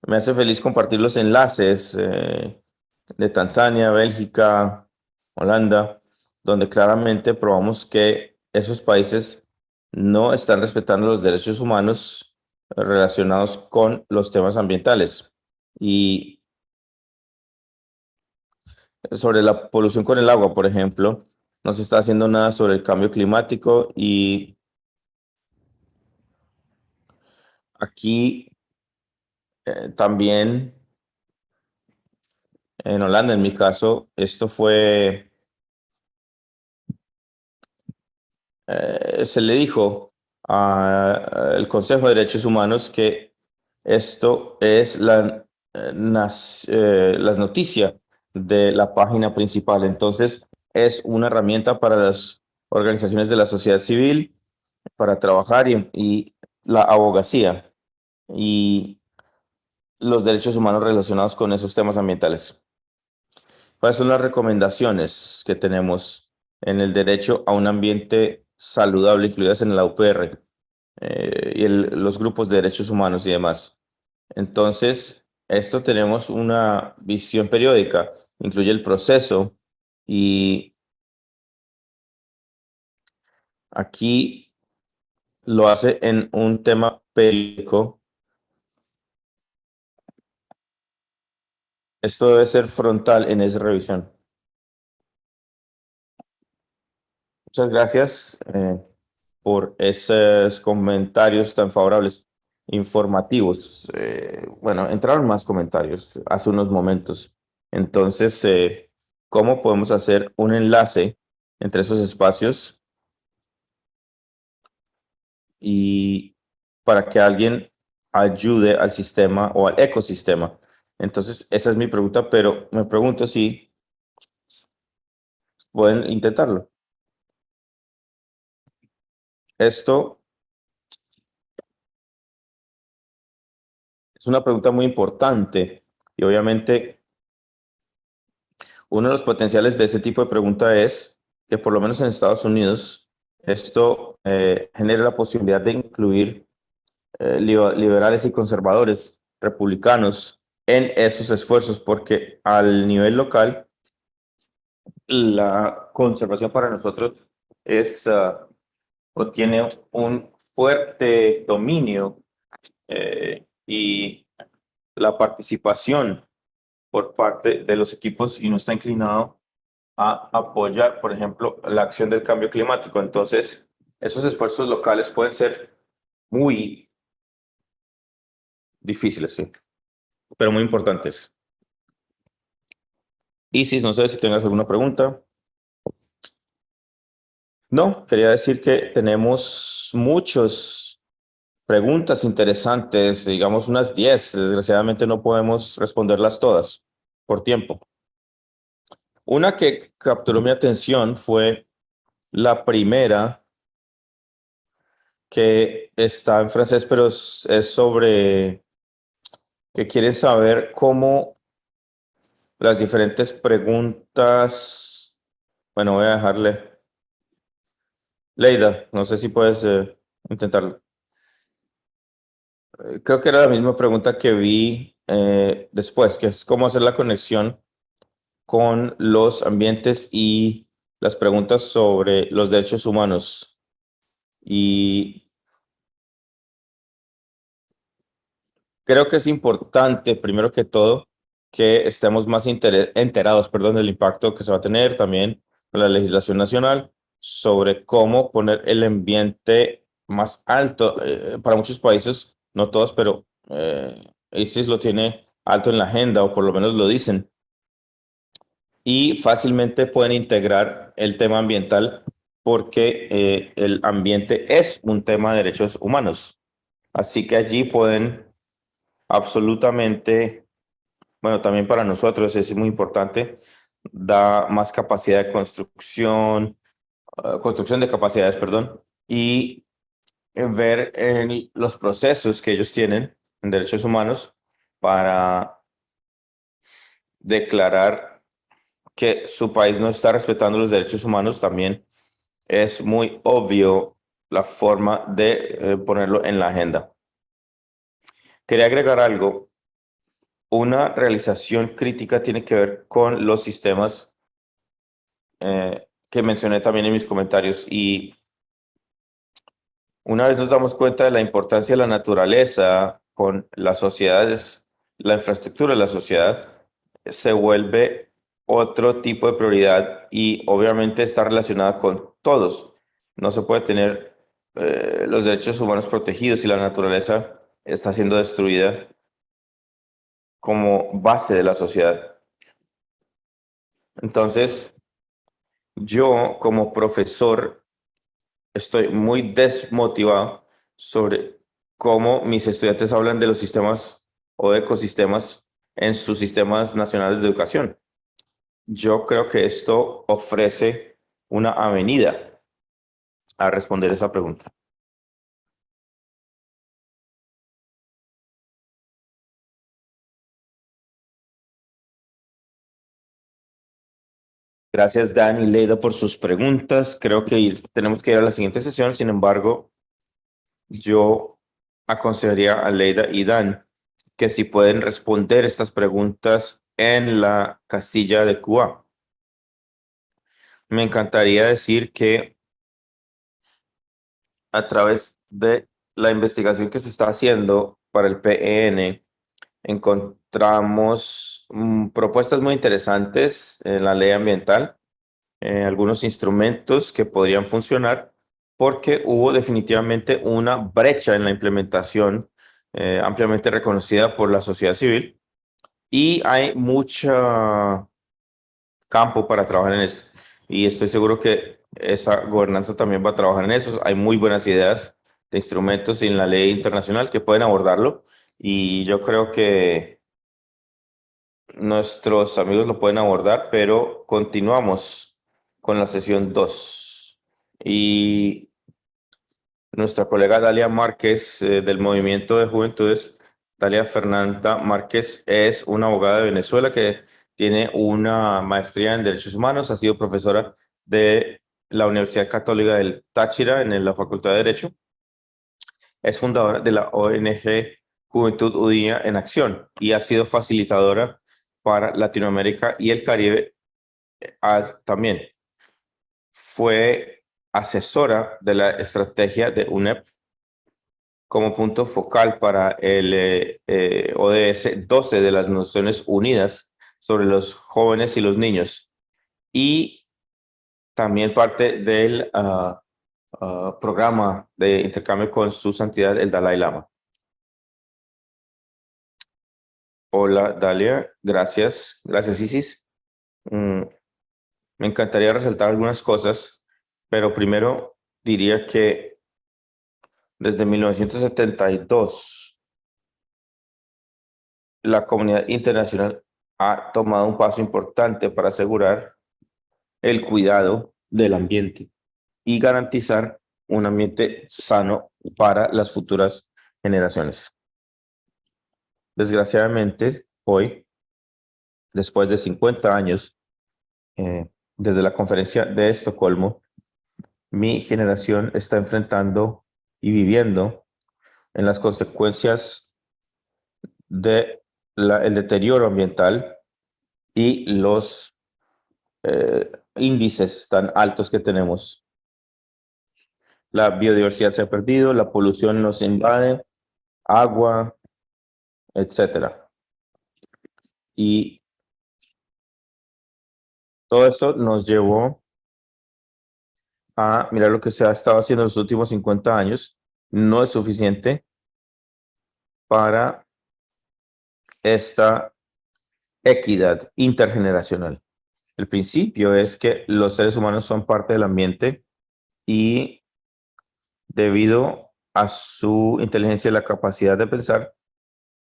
me hace feliz compartir los enlaces de Tanzania, Bélgica, Holanda, donde claramente probamos que esos países no están respetando los derechos humanos relacionados con los temas ambientales. Y sobre la polución con el agua, por ejemplo, no se está haciendo nada sobre el cambio climático y aquí también en Holanda, en mi caso, esto se le dijo al Consejo de Derechos Humanos que esto es las noticias de la página principal. Entonces, es una herramienta para las organizaciones de la sociedad civil para trabajar y la abogacía y los derechos humanos relacionados con esos temas ambientales. ¿Cuáles son las recomendaciones que tenemos en el derecho a un ambiente saludable incluidas en la UPR y los grupos de derechos humanos y demás? Entonces, esto tenemos una visión periódica, incluye el proceso y aquí lo hace en un tema periódico. Esto debe ser frontal en esa revisión. Muchas gracias por esos comentarios tan favorables, informativos. Bueno, entraron más comentarios hace unos momentos. Entonces, ¿cómo podemos hacer un enlace entre esos espacios y para que alguien ayude al sistema o al ecosistema? Entonces, esa es mi pregunta, pero me pregunto si pueden intentarlo. Esto es una pregunta muy importante y obviamente uno de los potenciales de ese tipo de pregunta es que por lo menos en Estados Unidos esto genera la posibilidad de incluir liberales y conservadores, republicanos en esos esfuerzos porque al nivel local la conservación para nosotros es o tiene un fuerte dominio y la participación por parte de los equipos y no está inclinado a apoyar, por ejemplo, la acción del cambio climático. Entonces, esos esfuerzos locales pueden ser muy difíciles, sí, pero muy importantes. Isis, no sé si tengas alguna pregunta. No, quería decir que tenemos muchas preguntas interesantes, digamos unas 10. Desgraciadamente no podemos responderlas todas por tiempo. Una que capturó mi atención fue la primera, que está en francés, pero es sobre que quieren saber cómo las diferentes preguntas. Bueno, voy a dejarle. Leida, no sé si puedes intentarlo. Creo que era la misma pregunta que vi después, que es cómo hacer la conexión con los ambientes y las preguntas sobre los derechos humanos. Y creo que es importante, primero que todo, que estemos más enterados, perdón, del impacto que se va a tener también con la legislación nacional sobre cómo poner el ambiente más alto. Para muchos países, no todos, pero ISIS lo tiene alto en la agenda, o por lo menos lo dicen. Y fácilmente pueden integrar el tema ambiental porque el ambiente es un tema de derechos humanos. Así que allí pueden absolutamente bueno, también para nosotros es muy importante, da más capacidad de construcción, construcción de capacidades, perdón, y ver en los procesos que ellos tienen en derechos humanos para declarar que su país no está respetando los derechos humanos. También es muy obvio la forma de ponerlo en la agenda. Quería agregar algo. Una realización crítica tiene que ver con los sistemas que mencioné también en mis comentarios. Y una vez nos damos cuenta de la importancia de la naturaleza con las sociedades, la infraestructura de la sociedad, se vuelve otro tipo de prioridad y obviamente está relacionada con todos. No se puede tener los derechos humanos protegidos si la naturaleza está siendo destruida como base de la sociedad. Entonces, yo como profesor estoy muy desmotivado sobre cómo mis estudiantes hablan de los sistemas o de ecosistemas en sus sistemas nacionales de educación. Yo creo que esto ofrece una avenida a responder esa pregunta. Gracias, Dan y Leida, por sus preguntas. Creo que tenemos que ir a la siguiente sesión. Sin embargo, yo aconsejaría a Leida y Dan que si pueden responder estas preguntas en la casilla de QA. Me encantaría decir que a través de la investigación que se está haciendo para el PEN, encontramos propuestas muy interesantes en la ley ambiental, algunos instrumentos que podrían funcionar porque hubo definitivamente una brecha en la implementación ampliamente reconocida por la sociedad civil y hay mucho campo para trabajar en esto. Y estoy seguro que esa gobernanza también va a trabajar en eso. Hay muy buenas ideas de instrumentos en la ley internacional que pueden abordarlo y yo creo que nuestros amigos lo pueden abordar, pero continuamos con la sesión 2. Y nuestra colega Dalia Márquez del Movimiento de Juventudes, Dalia Fernanda Márquez, es una abogada de Venezuela que tiene una maestría en Derechos Humanos, ha sido profesora de la Universidad Católica del Táchira en la Facultad de Derecho. Es fundadora de la ONG Juventud Udía en Acción y ha sido facilitadora para Latinoamérica y el Caribe también. Fue asesora de la estrategia de UNEP como punto focal para el ODS 12 de las Naciones Unidas sobre los jóvenes y los niños y también parte del programa de intercambio con su santidad el Dalai Lama. Hola Dalia, gracias, gracias Isis. Me encantaría resaltar algunas cosas, pero primero diría que desde 1972 la comunidad internacional ha tomado un paso importante para asegurar el cuidado del ambiente y garantizar un ambiente sano para las futuras generaciones. Desgraciadamente, hoy, después de 50 años, desde la conferencia de Estocolmo, mi generación está enfrentando y viviendo en las consecuencias de el deterioro ambiental y los índices tan altos que tenemos. La biodiversidad se ha perdido, la polución nos invade, agua, etcétera. Y todo esto nos llevó a mirar lo que se ha estado haciendo en los últimos 50 años. No es suficiente para esta equidad intergeneracional. El principio es que los seres humanos son parte del ambiente y debido a su inteligencia y la capacidad de pensar,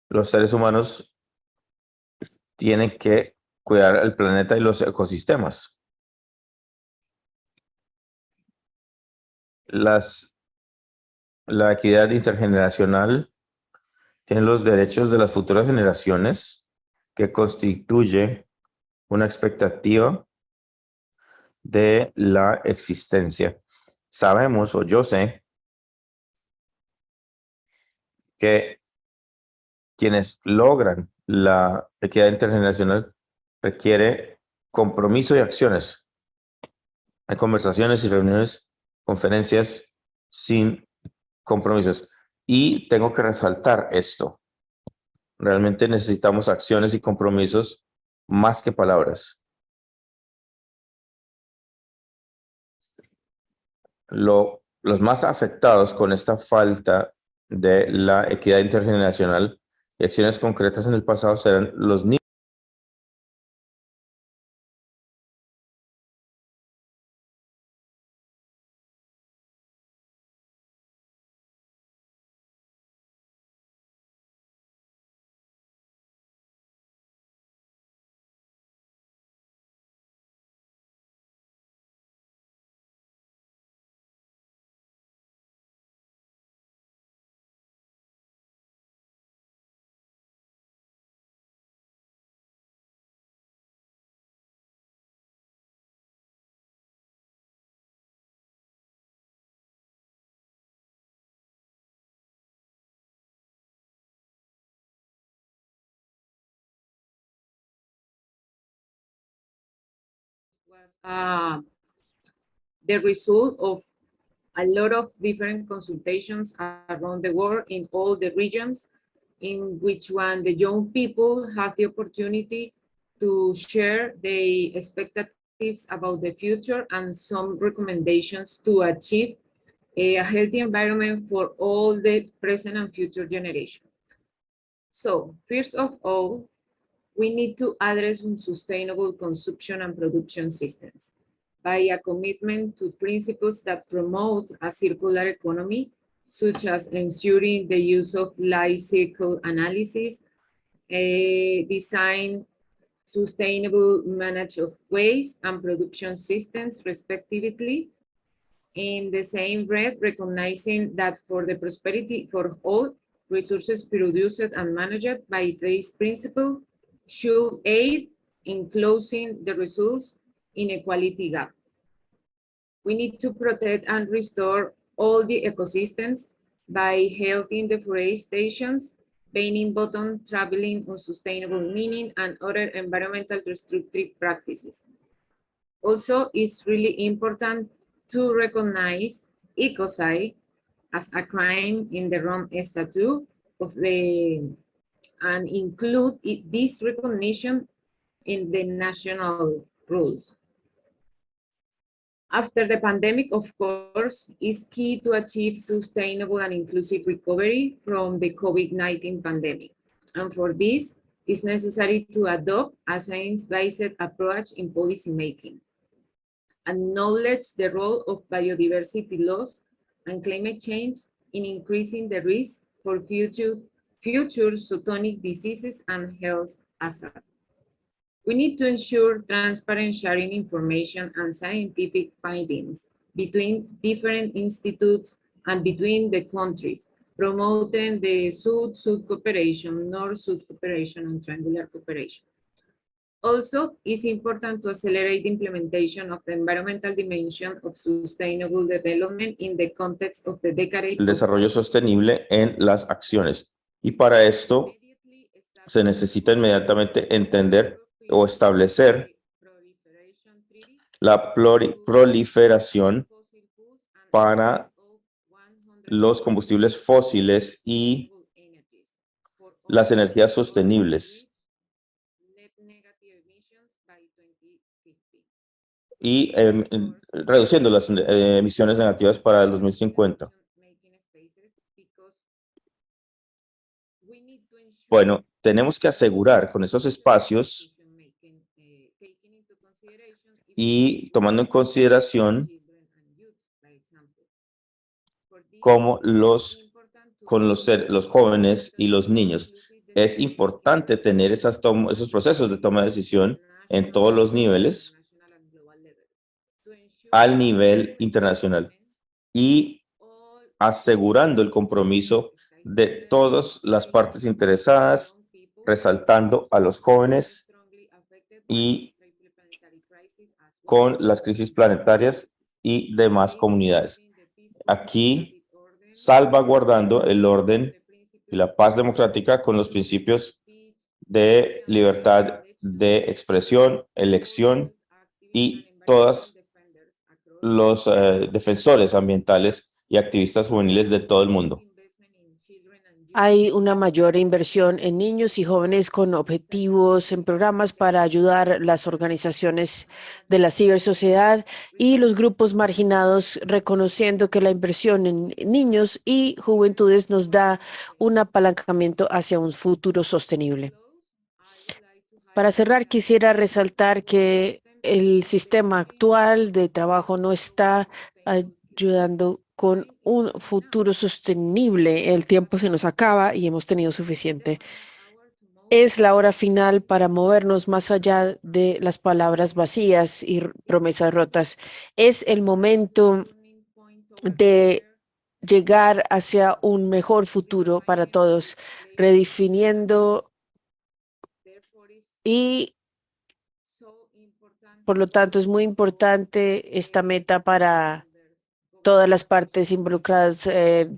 los seres humanos tienen que cuidar el planeta y los ecosistemas. La equidad intergeneracional tiene los derechos de las futuras generaciones, que constituye una expectativa de la existencia. Sabemos, o yo sé, que quienes logran la equidad intergeneracional requiere compromiso y acciones. Hay conversaciones y reuniones, conferencias sin compromisos. Y tengo que resaltar esto. Realmente necesitamos acciones y compromisos más que palabras. Los más afectados con esta falta de la equidad intergeneracional y acciones concretas en el pasado serán los niños. Was the result of a lot of different consultations around the world in all the regions, in which one the young people have the opportunity to share their expectations about the future and some recommendations to achieve a healthy environment for all the present and future generations. So first of all, we need to address sustainable consumption and production systems by a commitment to principles that promote a circular economy, such as ensuring the use of life cycle analysis, design sustainable management of waste and production systems, respectively. In the same breath, recognizing that for the prosperity for all, resources produced and managed by this principle should aid in closing the resource inequality gap. We need to protect and restore all the ecosystems by helping deforestation, banning bottom traveling, unsustainable mining, and other environmental destructive practices. Also, it's really important to recognize ecocide as a crime in the Rome Statute and include this recognition in the national rules. After the pandemic, of course, it's key to achieve sustainable and inclusive recovery from the COVID-19 pandemic. And for this, it's necessary to adopt a science-based approach in policymaking. Acknowledge the role of biodiversity loss and climate change in increasing the risk for future zoonotic diseases and health hazards. We need to ensure transparent sharing information and scientific findings between different institutes and between the countries, promoting the Sud-Sud cooperation, North-Sud cooperation, and triangular cooperation. Also, it's important to accelerate the implementation of the environmental dimension of sustainable development in the context of the decade. El desarrollo sostenible en las acciones. Y para esto se necesita inmediatamente entender o establecer la proliferación para los combustibles fósiles y las energías sostenibles y reduciendo las emisiones negativas para el 2050. Bueno, tenemos que asegurar con esos espacios y tomando en consideración cómo los jóvenes y los niños. es importante tener esos procesos de toma de decisión en todos los niveles al nivel internacional y asegurando el compromiso de todas las partes interesadas, resaltando a los jóvenes y con las crisis planetarias y demás comunidades. Aquí, salvaguardando el orden y la paz democrática con los principios de libertad de expresión, elección y todos los defensores ambientales y activistas juveniles de todo el mundo. Hay una mayor inversión en niños y jóvenes con objetivos en programas para ayudar las organizaciones de la cibersociedad y los grupos marginados, reconociendo que la inversión en niños y juventudes nos da un apalancamiento hacia un futuro sostenible. Para cerrar, quisiera resaltar que el sistema actual de trabajo no está ayudando con un futuro sostenible. El tiempo se nos acaba y hemos tenido suficiente. Es la hora final para movernos más allá de las palabras vacías y promesas rotas. Es el momento de llegar hacia un mejor futuro para todos, redefiniendo y por lo tanto es muy importante esta meta para todas las partes involucradas,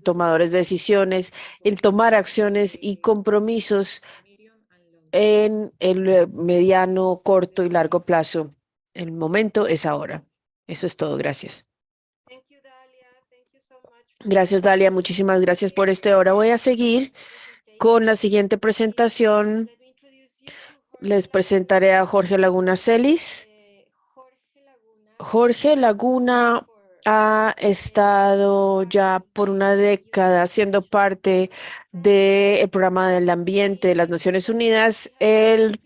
tomadores de decisiones, en tomar acciones y compromisos en el mediano, corto y largo plazo. El momento es ahora. Eso es todo. Gracias. Gracias, Dalia. Muchísimas gracias por esto. Ahora voy a seguir con la siguiente presentación. Les presentaré a Jorge Laguna Celis. Jorge Laguna ha estado ya por una década siendo parte del programa del ambiente de las Naciones Unidas. Él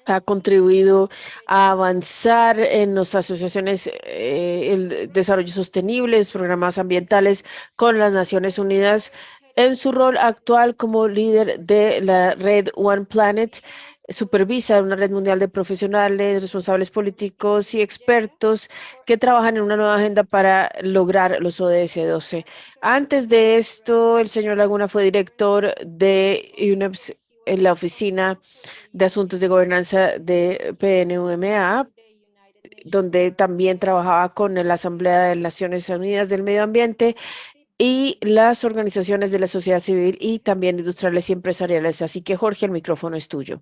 ha contribuido a avanzar en las asociaciones, el desarrollo sostenible, programas ambientales con las Naciones Unidas. En su rol actual como líder de la red One Planet, supervisa una red mundial de profesionales, responsables políticos y expertos que trabajan en una nueva agenda para lograr los ODS 12. Antes de esto, el señor Laguna fue director de UNEPS en la Oficina de Asuntos de Gobernanza de PNUMA, donde también trabajaba con la Asamblea de Naciones Unidas del Medio Ambiente y las organizaciones de la sociedad civil y también industriales y empresariales. Así que, Jorge, el micrófono es tuyo.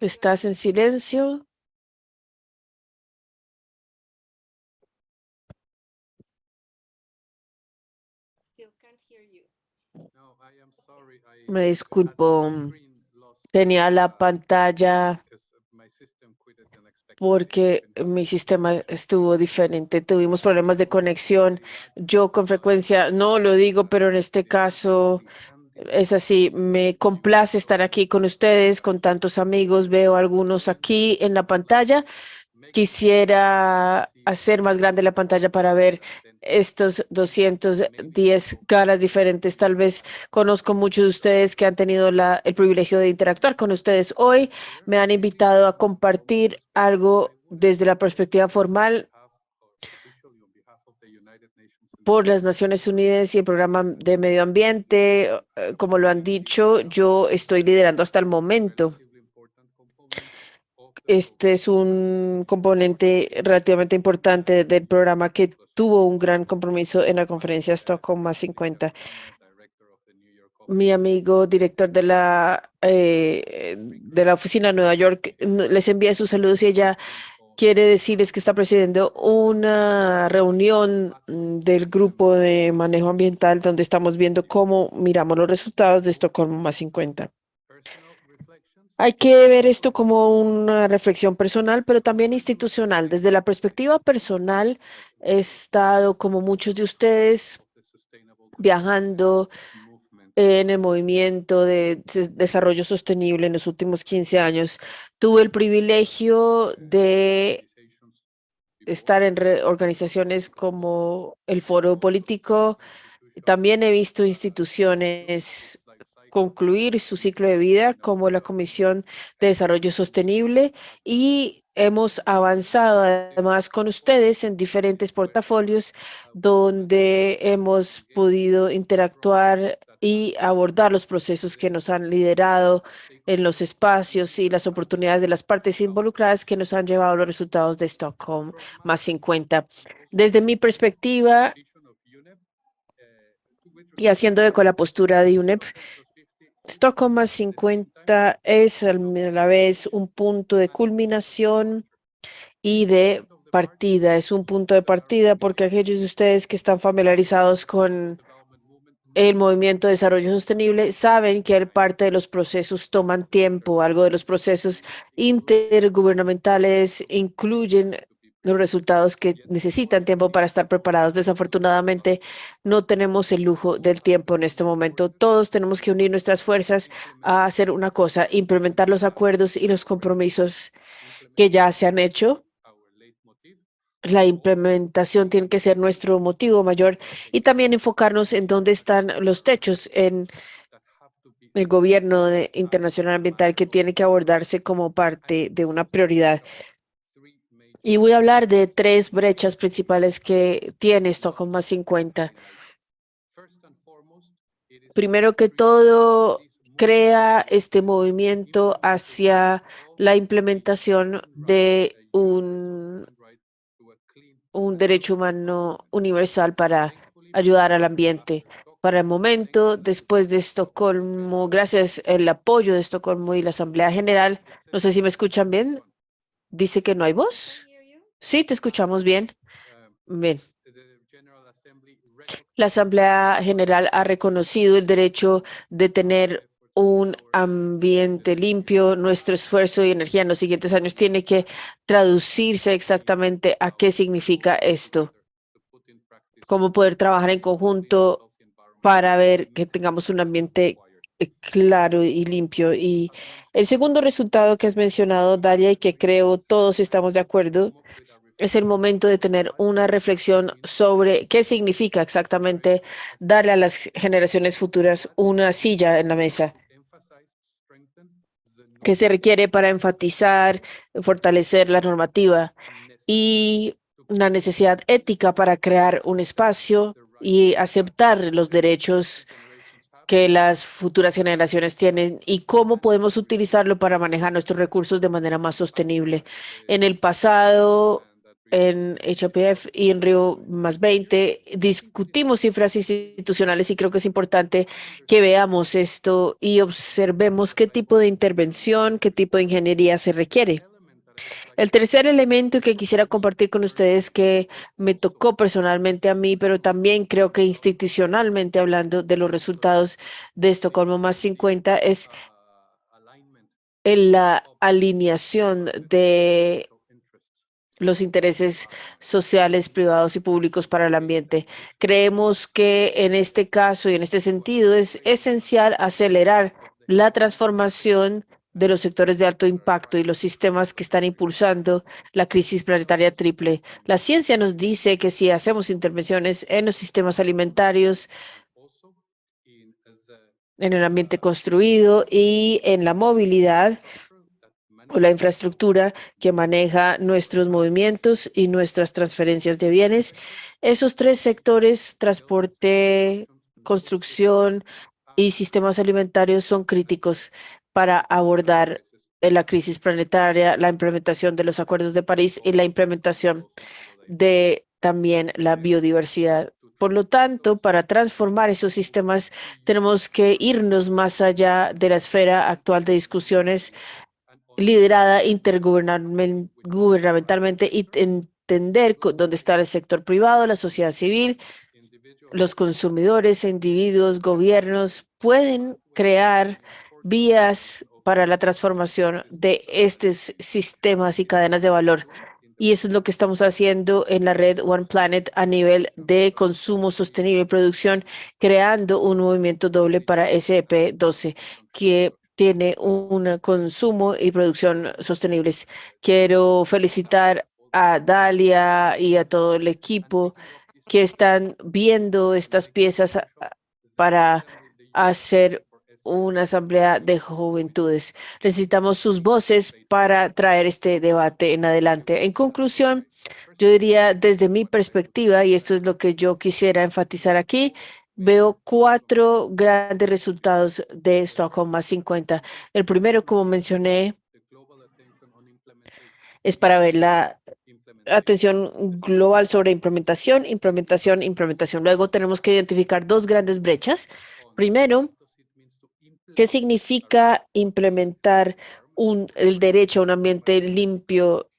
¿Estás en silencio? Me disculpo. Tenía la pantalla porque mi sistema estuvo diferente. Tuvimos problemas de conexión. Yo con frecuencia no lo digo, pero en este caso es así. Me complace estar aquí con ustedes, con tantos amigos. Veo algunos aquí en la pantalla. Quisiera hacer más grande la pantalla para ver estos 210 caras diferentes. Tal vez conozco muchos de ustedes que han tenido el privilegio de interactuar con ustedes hoy. Me han invitado a compartir algo desde la perspectiva formal por las Naciones Unidas y el programa de medio ambiente. Como lo han dicho, yo estoy liderando hasta el momento. Este es un componente relativamente importante del programa que tuvo un gran compromiso en la conferencia Stockholm más 50. Mi amigo director de la oficina de Nueva York les envía sus saludos y ella quiere decirles que está presidiendo una reunión del grupo de manejo ambiental donde estamos viendo cómo miramos los resultados de Estocolmo más 50. Hay que ver esto como una reflexión personal, pero también institucional. Desde la perspectiva personal, he estado, como muchos de ustedes, viajando en el movimiento de desarrollo sostenible en los últimos 15 años. Tuve el privilegio de estar en organizaciones como el Foro Político También he visto instituciones concluir su ciclo de vida, como la Comisión de Desarrollo Sostenible, y hemos avanzado además con ustedes en diferentes portafolios donde hemos podido interactuar y abordar los procesos que nos han liderado en los espacios y las oportunidades de las partes involucradas que nos han llevado a los resultados de Stockholm más 50. Desde mi perspectiva, y haciendo eco a la postura de UNEP, Stockholm más 50 es a la vez un punto de culminación y de partida. Es un punto de partida porque aquellos de ustedes que están familiarizados con el movimiento de desarrollo sostenible saben que parte de los procesos toman tiempo. Algo de los procesos intergubernamentales incluyen los resultados que necesitan tiempo para estar preparados. Desafortunadamente, no tenemos el lujo del tiempo en este momento. Todos tenemos que unir nuestras fuerzas a hacer una cosa, implementar los acuerdos y los compromisos que ya se han hecho. La implementación tiene que ser nuestro motivo mayor y también enfocarnos en dónde están los techos en el gobierno internacional ambiental que tiene que abordarse como parte de una prioridad. Y voy a hablar de 3 brechas principales que tiene Stockholm más 50. Primero que todo, crea este movimiento hacia la implementación de un derecho humano universal para ayudar al ambiente. Para el momento, después de Estocolmo, gracias al apoyo de Estocolmo y la Asamblea General, no sé si me escuchan bien. Dice que no hay voz. Sí, te escuchamos bien. Bien. La Asamblea General ha reconocido el derecho de tener un ambiente limpio. Nuestro esfuerzo y energía en los siguientes años tiene que traducirse exactamente a qué significa esto. Cómo poder trabajar en conjunto para ver que tengamos un ambiente claro y limpio. Y el segundo resultado que has mencionado, Dalia, y que creo todos estamos de acuerdo, es el momento de tener una reflexión sobre qué significa exactamente darle a las generaciones futuras una silla en la mesa, qué se requiere para enfatizar, fortalecer la normativa y la necesidad ética para crear un espacio y aceptar los derechos que las futuras generaciones tienen y cómo podemos utilizarlo para manejar nuestros recursos de manera más sostenible. En el pasado, en HPF y en Río más 20, discutimos cifras institucionales y creo que es importante que veamos esto y observemos qué tipo de intervención, qué tipo de ingeniería se requiere. El tercer elemento que quisiera compartir con ustedes que me tocó personalmente a mí, pero también creo que institucionalmente hablando de los resultados de Estocolmo más 50 es la alineación de los intereses sociales, privados y públicos para el ambiente. Creemos que en este caso y en este sentido es esencial acelerar la transformación de los sectores de alto impacto y los sistemas que están impulsando la crisis planetaria triple. La ciencia nos dice que si hacemos intervenciones en los sistemas alimentarios, en el ambiente construido y en la movilidad, o la infraestructura que maneja nuestros movimientos y nuestras transferencias de bienes. Esos 3 sectores, transporte, construcción y sistemas alimentarios, son críticos para abordar la crisis planetaria, la implementación de los acuerdos de París y la implementación de también la biodiversidad. Por lo tanto, para transformar esos sistemas, tenemos que irnos más allá de la esfera actual de discusiones liderada intergubernamentalmente y entender dónde está el sector privado, la sociedad civil, los consumidores, individuos, gobiernos, pueden crear vías para la transformación de estos sistemas y cadenas de valor. Y eso es lo que estamos haciendo en la red One Planet a nivel de consumo sostenible y producción, creando un movimiento doble para SEP12, que tiene un consumo y producción sostenibles. Quiero felicitar a Dalia y a todo el equipo que están viendo estas piezas para hacer una asamblea de juventudes. Necesitamos sus voces para traer este debate en adelante. En conclusión, yo diría desde mi perspectiva, y esto es lo que yo quisiera enfatizar aquí, veo 4 grandes resultados de Stockholm más 50. El primero, como mencioné, es para ver la atención global sobre implementación, implementación, implementación. Luego tenemos que identificar 2 grandes brechas. Primero, ¿qué significa implementar el derecho a un ambiente limpio?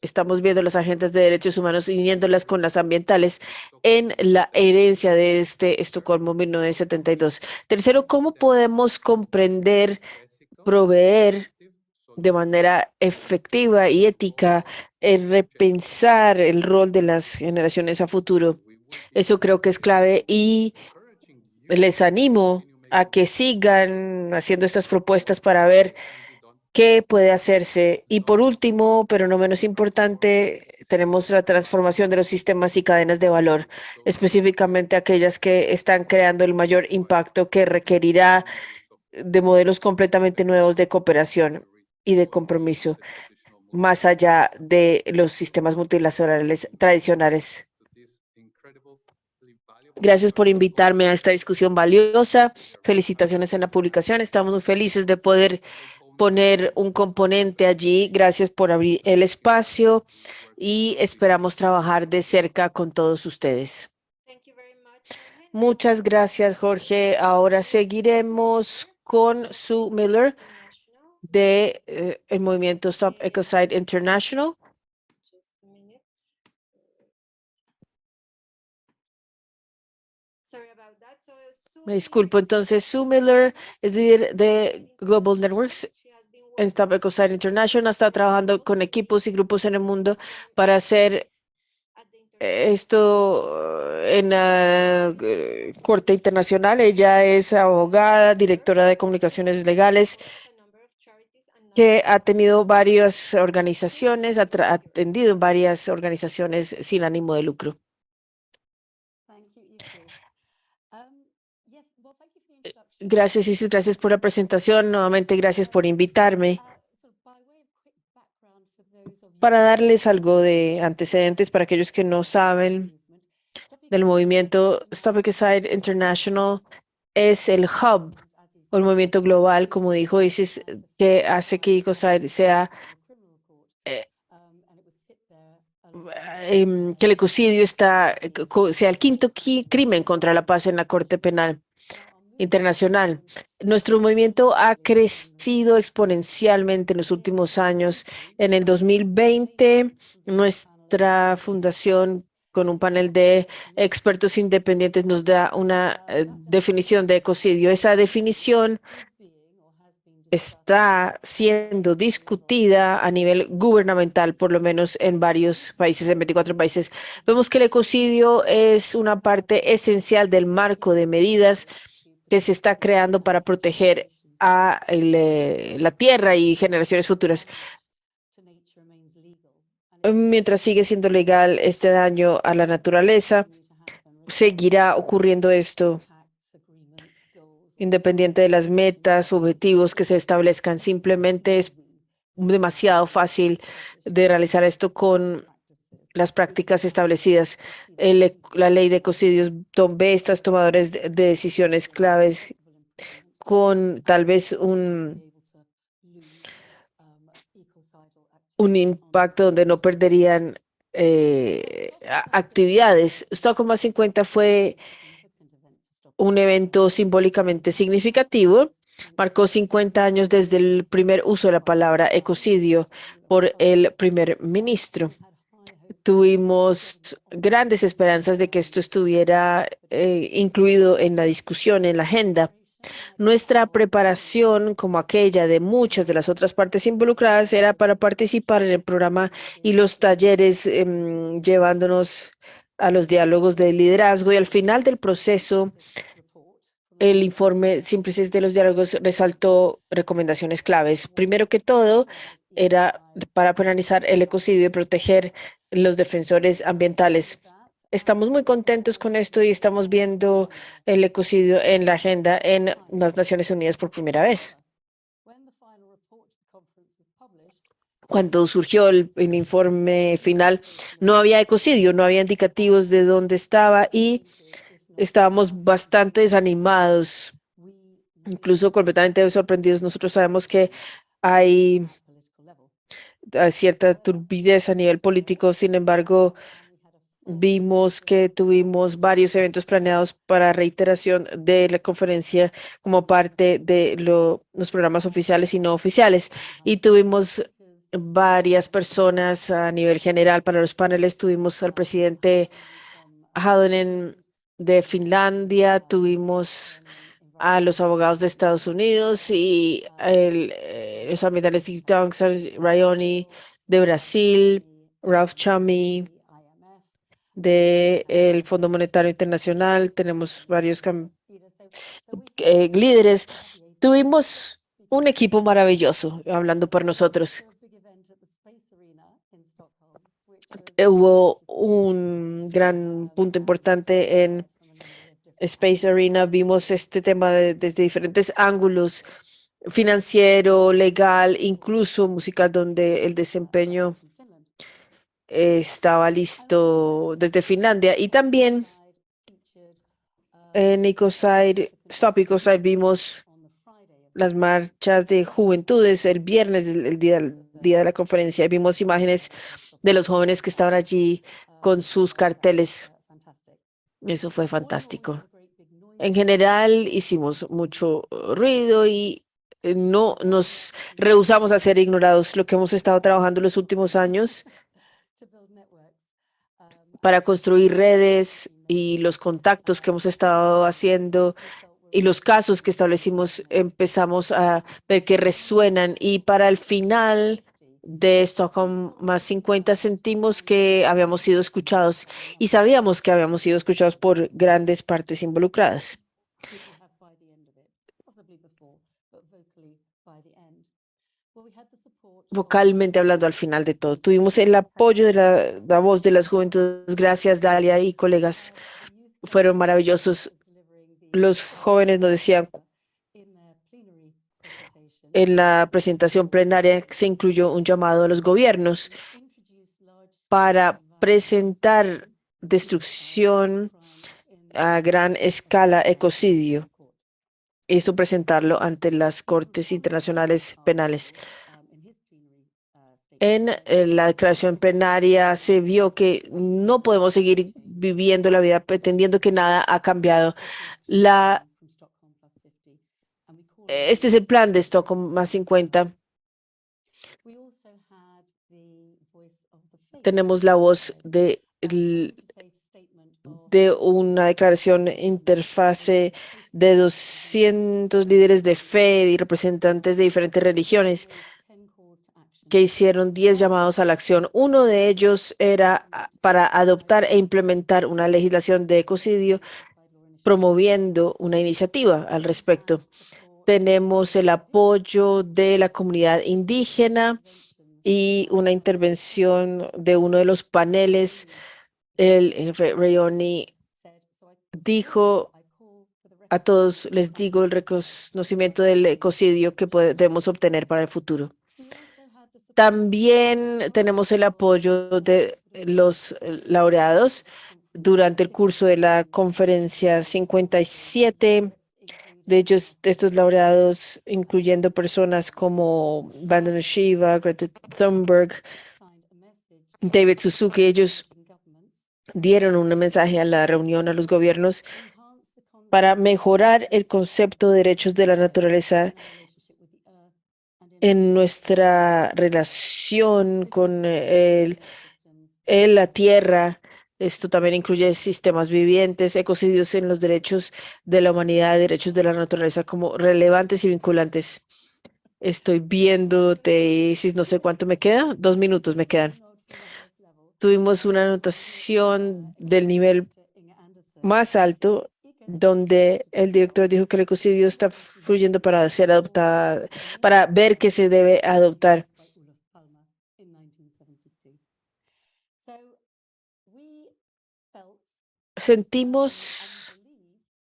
Estamos viendo las agendas de derechos humanos y uniéndolas con las ambientales en la herencia de este Estocolmo 1972. Tercero, ¿cómo podemos comprender, proveer de manera efectiva y ética repensar el rol de las generaciones a futuro? Eso creo que es clave y les animo a que sigan haciendo estas propuestas para ver qué puede hacerse. Y por último, pero no menos importante, tenemos la transformación de los sistemas y cadenas de valor, específicamente aquellas que están creando el mayor impacto que requerirá de modelos completamente nuevos de cooperación y de compromiso, más allá de los sistemas multilaterales tradicionales. Gracias por invitarme a esta discusión valiosa. Felicitaciones en la publicación. Estamos muy felices de poder poner un componente allí. Gracias por abrir el espacio y esperamos trabajar de cerca con todos ustedes. Muchas gracias, Jorge. Ahora seguiremos con Sue Miller de el movimiento Stop Ecocide International. Me disculpo, entonces Sue Miller es líder de Global Networks en Stop Ecocide International. Está trabajando con equipos y grupos en el mundo para hacer esto en la Corte Internacional. Ella es abogada, directora de comunicaciones legales, que ha tenido varias organizaciones, ha atendido en varias organizaciones sin ánimo de lucro. Gracias, Isis, gracias por la presentación. Nuevamente, gracias por invitarme. Para darles algo de antecedentes para aquellos que no saben del movimiento Stop Ecocide International, es el hub o el movimiento global, como dijo Isis, que hace que Ecocide sea que el ecocidio sea el quinto crimen contra la paz en la Corte Penal Internacional. Nuestro movimiento ha crecido exponencialmente en los últimos años. En el 2020, nuestra fundación, con un panel de expertos independientes, nos da una definición de ecocidio. Esa definición está siendo discutida a nivel gubernamental, por lo menos en varios países, en 24 países. Vemos que el ecocidio es una parte esencial del marco de medidas que se está creando para proteger a la tierra y generaciones futuras. Mientras sigue siendo legal este daño a la naturaleza, seguirá ocurriendo esto independiente de las metas, objetivos que se establezcan. Simplemente es demasiado fácil de realizar esto con las prácticas establecidas. La ley de ecocidios ve estas tomadores de decisiones claves con tal vez un impacto donde no perderían actividades. Stockholm 50 fue un evento simbólicamente significativo. Marcó 50 años desde el primer uso de la palabra ecocidio por el primer ministro. Tuvimos grandes esperanzas de que esto estuviera incluido en la discusión, en la agenda. Nuestra preparación, como aquella de muchas de las otras partes involucradas, era para participar en el programa y los talleres, llevándonos a los diálogos de liderazgo. Y al final del proceso, el informe Síntesis de los diálogos resaltó recomendaciones claves. Primero que todo, era para penalizar el ecocidio y proteger los defensores ambientales. Estamos muy contentos con esto y estamos viendo el ecocidio en la agenda en las Naciones Unidas por primera vez. Cuando surgió el informe final, no había ecocidio, no había indicativos de dónde estaba y estábamos bastante desanimados, incluso completamente sorprendidos. Nosotros sabemos que hay cierta turbidez a nivel político, sin embargo, vimos que tuvimos varios eventos planeados para reiteración de la conferencia como parte de los programas oficiales y no oficiales. Y tuvimos varias personas a nivel general para los paneles. Tuvimos al presidente Halonen de Finlandia, tuvimos a los abogados de Estados Unidos y los ambientales Rayoni de Brasil, Ralph Chami del Fondo Monetario Internacional. Tenemos varios líderes. Tuvimos un equipo maravilloso hablando por nosotros. Hubo un gran punto importante en Space Arena. Vimos este tema desde diferentes ángulos, financiero, legal, incluso musical, donde el desempeño estaba listo desde Finlandia. Y también en Stop Ecocide, vimos las marchas de juventudes el viernes, el día de la conferencia. Y vimos imágenes de los jóvenes que estaban allí con sus carteles. Eso fue fantástico. En general, hicimos mucho ruido y no nos rehusamos a ser ignorados. Lo que hemos estado trabajando los últimos años para construir redes y los contactos que hemos estado haciendo y los casos que establecimos, empezamos a ver que resuenan. Y para el final de Stockholm más 50 sentimos que habíamos sido escuchados y sabíamos que habíamos sido escuchados por grandes partes involucradas. Vocalmente hablando al final de todo. Tuvimos el apoyo de la voz de las juventudes. Gracias, Dalia y colegas. Fueron maravillosos. Los jóvenes nos decían en la presentación plenaria que se incluyó un llamado a los gobiernos para presentar destrucción a gran escala, ecocidio. Esto presentarlo ante las Cortes Internacionales Penales. En la declaración plenaria se vio que no podemos seguir viviendo la vida pretendiendo que nada ha cambiado. Este es el plan de Stockholm más 50. Tenemos la voz de una declaración interfase de 200 líderes de fe y representantes de diferentes religiones que hicieron 10 llamados a la acción. Uno de ellos era para adoptar e implementar una legislación de ecocidio, promoviendo una iniciativa al respecto. Tenemos el apoyo de la comunidad indígena y una intervención de uno de los paneles. El jefe Rayoni dijo a todos, les digo, el reconocimiento del ecocidio que podemos obtener para el futuro. También tenemos el apoyo de los laureados durante el curso de la conferencia 57. De ellos, de estos laureados, incluyendo personas como Vandana Shiva, Greta Thunberg, David Suzuki, ellos dieron un mensaje a la reunión, a los gobiernos, para mejorar el concepto de derechos de la naturaleza en nuestra relación con la tierra. Esto también incluye sistemas vivientes, ecocidios en los derechos de la humanidad, derechos de la naturaleza como relevantes y vinculantes. Estoy viendo tesis, no sé cuánto me queda, 2 minutos me quedan. Tuvimos una anotación del nivel más alto donde el director dijo que el ecocidio está fluyendo para ser adoptada, para ver que se debe adoptar. sentimos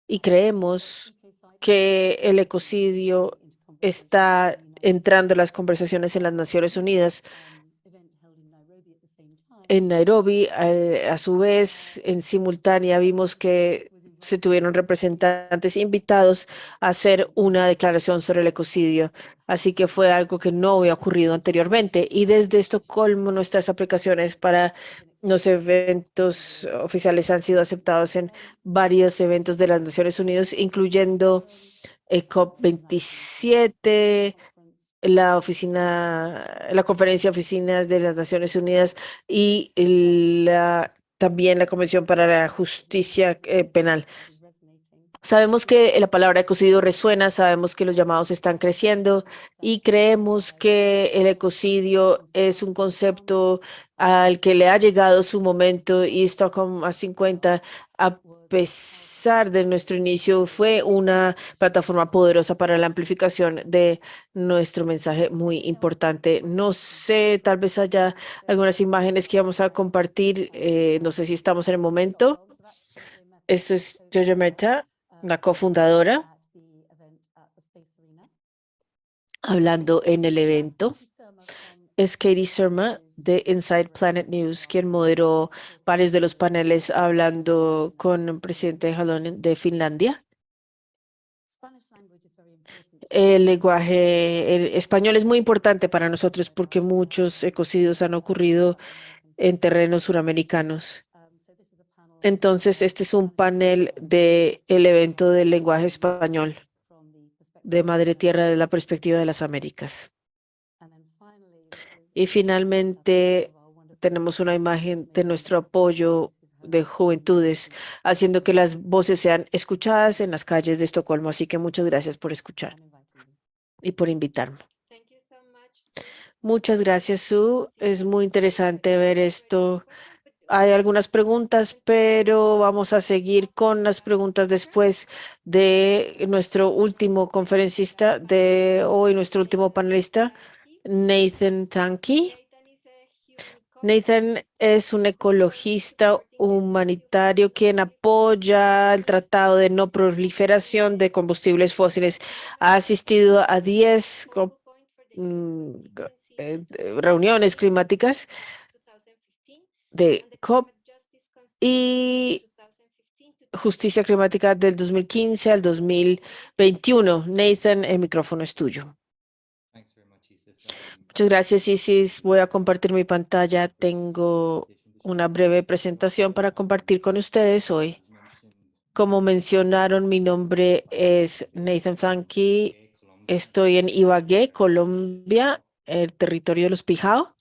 y creemos que el ecocidio está entrando en las conversaciones en las Naciones Unidas. En Nairobi, a su vez, en simultánea, vimos que se tuvieron representantes invitados a hacer una declaración sobre el ecocidio. Así que fue algo que no había ocurrido anteriormente. Y desde Estocolmo, nuestras aplicaciones para los eventos oficiales han sido aceptados en varios eventos de las Naciones Unidas, incluyendo el COP27, la conferencia de oficinas de las Naciones Unidas y también la Convención para la Justicia Penal. Sabemos que la palabra ecocidio resuena, sabemos que los llamados están creciendo y creemos que el ecocidio es un concepto al que le ha llegado su momento y Stockholm a 50, a pesar de nuestro inicio, fue una plataforma poderosa para la amplificación de nuestro mensaje muy importante. No sé, tal vez haya algunas imágenes que vamos a compartir. No sé si estamos en el momento. Esto es Jojo Mehta, la cofundadora, hablando en el evento. Es Katie Surma de Inside Planet News, quien moderó varios de los paneles hablando con el presidente Halonen de Finlandia. El lenguaje el español es muy importante para nosotros porque muchos ecocidios han ocurrido en terrenos suramericanos. Entonces, este es un panel del evento del lenguaje español de Madre Tierra desde la perspectiva de las Américas. Y finalmente, tenemos una imagen de nuestro apoyo de juventudes, haciendo que las voces sean escuchadas en las calles de Estocolmo. Así que muchas gracias por escuchar y por invitarme. Thank you so much, Sue. Muchas gracias, Sue. Es muy interesante ver esto. Hay algunas preguntas, pero vamos a seguir con las preguntas después de nuestro último conferencista de hoy, nuestro último panelista, Nathan Tanki. Nathan es un ecologista humanitario quien apoya el Tratado de No Proliferación de Combustibles Fósiles. Ha asistido a 10 reuniones climáticas de COP y justicia climática del 2015 al 2021. Nathan, el micrófono es tuyo. Muchas gracias, Isis. Voy a compartir mi pantalla. Tengo una breve presentación para compartir con ustedes hoy. Como mencionaron, mi nombre es Nathan Tanki. Estoy en Ibagué, Colombia, el territorio de los Pijao.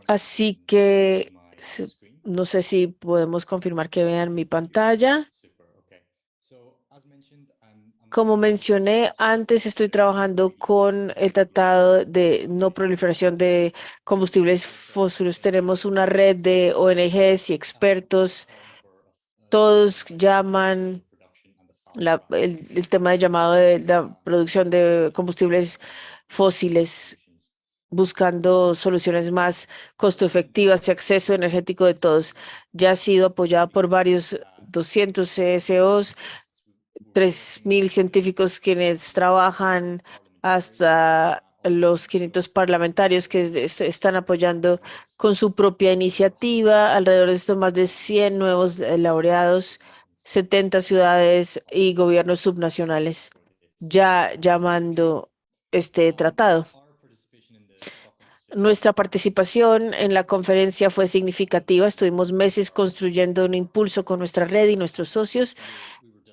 Así que no sé si podemos confirmar que vean mi pantalla. Como mencioné antes, estoy trabajando con el Tratado de No Proliferación de Combustibles Fósiles. Tenemos una red de ONGs y expertos. Todos llaman el tema de llamado de la producción de combustibles fósiles, buscando soluciones más costo efectivas y acceso energético de todos. Ya ha sido apoyado por varios 200 CSOs, 3,000 científicos quienes trabajan hasta los 500 parlamentarios que están apoyando con su propia iniciativa. Alrededor de esto, más de 100 nuevos laureados, 70 ciudades y gobiernos subnacionales ya llamando este tratado. Nuestra participación en la conferencia fue significativa. Estuvimos meses construyendo un impulso con nuestra red y nuestros socios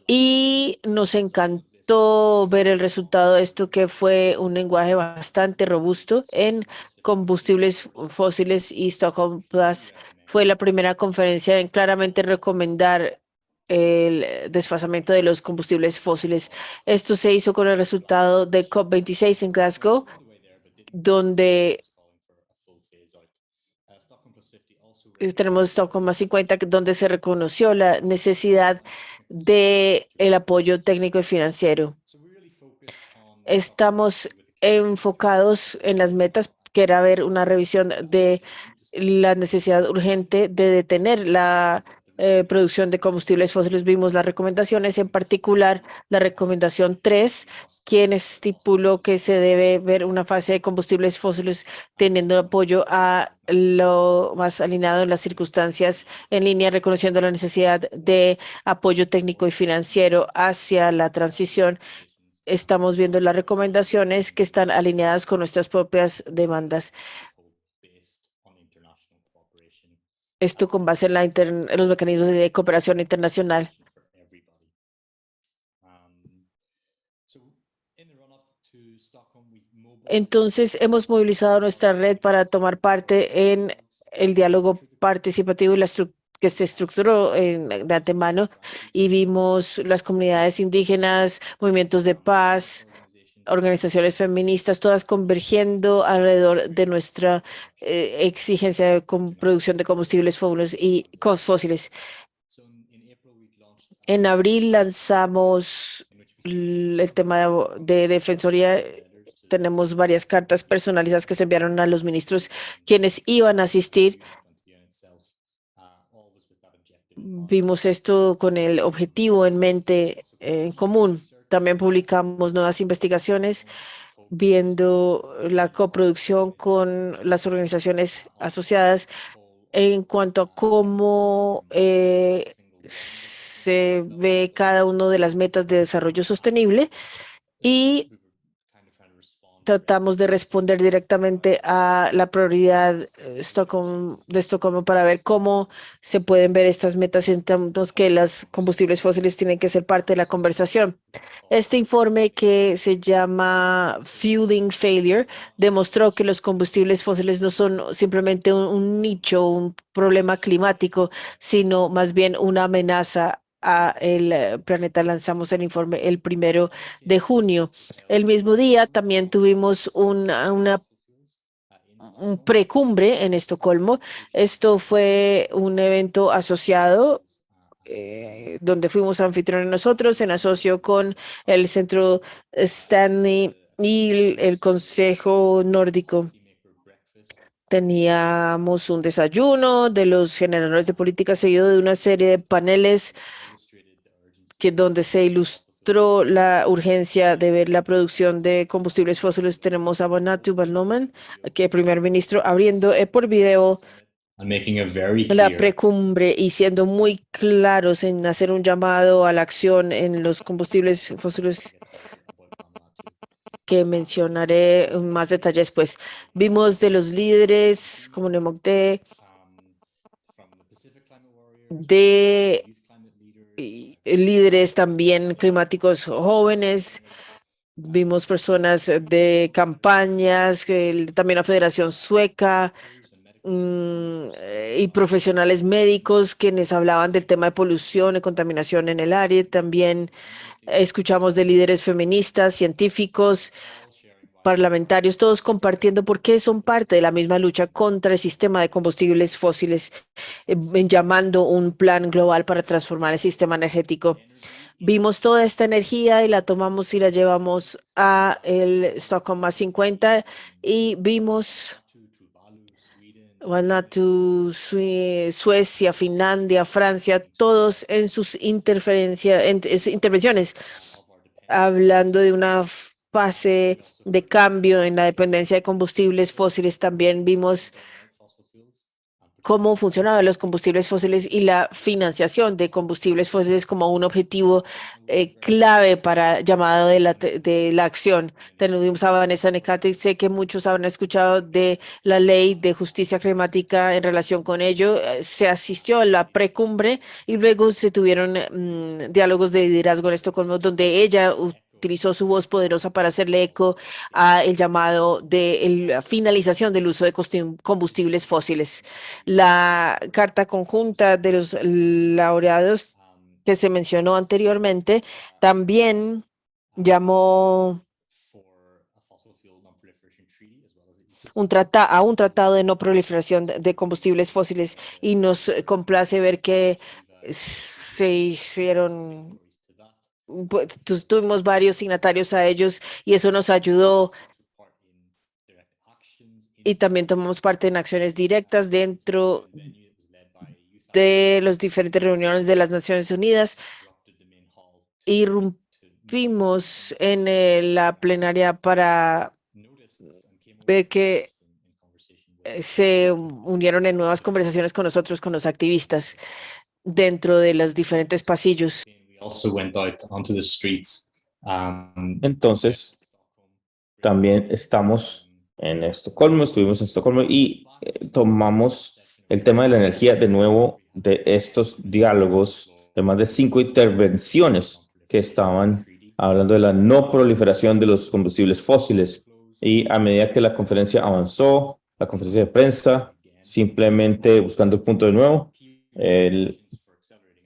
y nos encantó ver el resultado de esto, que fue un lenguaje bastante robusto en combustibles fósiles, y Stockholm Plus fue la primera conferencia en claramente recomendar el desfasamiento de los combustibles fósiles. Esto se hizo con el resultado del COP26 en Glasgow, donde tenemos Stockholm 50, donde se reconoció la necesidad de el apoyo técnico y financiero. Estamos enfocados en las metas, que era ver una revisión de la necesidad urgente de detener la producción de combustibles fósiles. Vimos las recomendaciones, en particular la recomendación 3, quien estipuló que se debe ver una fase de combustibles fósiles teniendo apoyo a lo más alineado en las circunstancias en línea, reconociendo la necesidad de apoyo técnico y financiero hacia la transición. Estamos viendo las recomendaciones que están alineadas con nuestras propias demandas. Esto con base en en los mecanismos de cooperación internacional. Entonces, hemos movilizado nuestra red para tomar parte en el diálogo participativo y que se estructuró de antemano, y vimos las comunidades indígenas, movimientos de paz, organizaciones feministas, todas convergiendo alrededor de nuestra exigencia de producción de combustibles fósiles. En abril lanzamos el tema de defensoría. Tenemos varias cartas personalizadas que se enviaron a los ministros quienes iban a asistir. Vimos esto con el objetivo en mente en común. También publicamos nuevas investigaciones viendo la coproducción con las organizaciones asociadas en cuanto a cómo se ve cada una de las metas de desarrollo sostenible, y tratamos de responder directamente a la prioridad de Estocolmo para ver cómo se pueden ver estas metas en términos que los combustibles fósiles tienen que ser parte de la conversación. Este informe, que se llama Fueling Failure, demostró que los combustibles fósiles no son simplemente un nicho, un problema climático, sino más bien una amenaza a el planeta. Lanzamos el informe el 1 de junio. El mismo día también tuvimos un precumbre en Estocolmo. Esto fue un evento asociado donde fuimos anfitriones nosotros en asocio con el Centro Stanley y el Consejo Nórdico. Teníamos un desayuno de los generadores de política seguido de una serie de paneles donde se ilustró la urgencia de ver la producción de combustibles fósiles. Tenemos a Vanatu Balnoman, que es primer ministro, abriendo por video la precumbre y siendo muy claros en hacer un llamado a la acción en los combustibles fósiles, que mencionaré en más detalle después. Vimos de los líderes como Nemokde, de líderes también climáticos jóvenes. Vimos personas de campañas, también la Federación Sueca, y profesionales médicos quienes hablaban del tema de polución y contaminación en el área. También escuchamos de líderes feministas, científicos, parlamentarios, todos compartiendo por qué son parte de la misma lucha contra el sistema de combustibles fósiles, llamando un plan global para transformar el sistema energético. Vimos toda esta energía y la tomamos y la llevamos a el Stockholm más 50, y vimos Vanuatu, Suecia, Finlandia, Francia, todos en sus intervenciones, hablando de una fase de cambio en la dependencia de combustibles fósiles. También vimos cómo funcionaban los combustibles fósiles y la financiación de combustibles fósiles como un objetivo clave para llamado de la acción. Tenemos a Vanessa Necate. Sé que muchos habrán escuchado de la ley de justicia climática en relación con ello. Se asistió a la precumbre y luego se tuvieron diálogos de liderazgo en Estocolmo, donde ella utilizó su voz poderosa para hacerle eco a el llamado de la finalización del uso de combustibles fósiles. La carta conjunta de los laureados que se mencionó anteriormente también llamó a un tratado de no proliferación de combustibles fósiles, y nos complace ver que se hicieron. Tuvimos varios signatarios a ellos y eso nos ayudó y también tomamos parte en acciones directas dentro de las diferentes reuniones de las Naciones Unidas. Irrumpimos en la plenaria para ver que se unieron en nuevas conversaciones con nosotros, con los activistas, dentro de los diferentes pasillos. Also went out onto the streets. Entonces, también estamos en Estocolmo, estuvimos en Estocolmo y tomamos el tema de la energía de nuevo de estos diálogos de más de 5 intervenciones que estaban hablando de la no proliferación de los combustibles fósiles. Y a medida que la conferencia avanzó, la conferencia de prensa, simplemente buscando el punto de nuevo,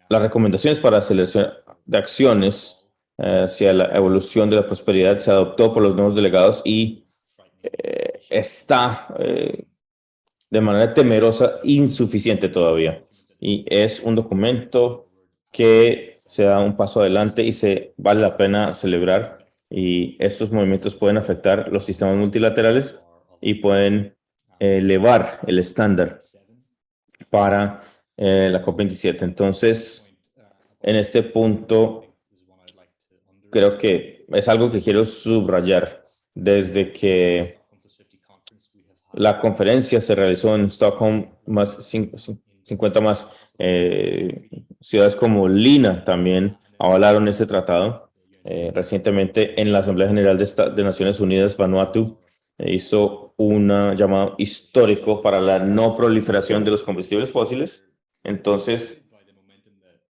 las recomendaciones para aceleración de acciones hacia la evolución de la prosperidad se adoptó por los nuevos delegados y está de manera temerosa insuficiente todavía. Y es un documento que se da un paso adelante y se vale la pena celebrar. Y estos movimientos pueden afectar los sistemas multilaterales y pueden elevar el estándar para la COP27. Entonces, en este punto, creo que es algo que quiero subrayar. Desde que la conferencia se realizó en Stockholm, más 50 más ciudades como Lina también avalaron este tratado. Recientemente en la Asamblea General de Naciones Unidas, Vanuatu hizo un llamado histórico para la no proliferación de los combustibles fósiles. Entonces,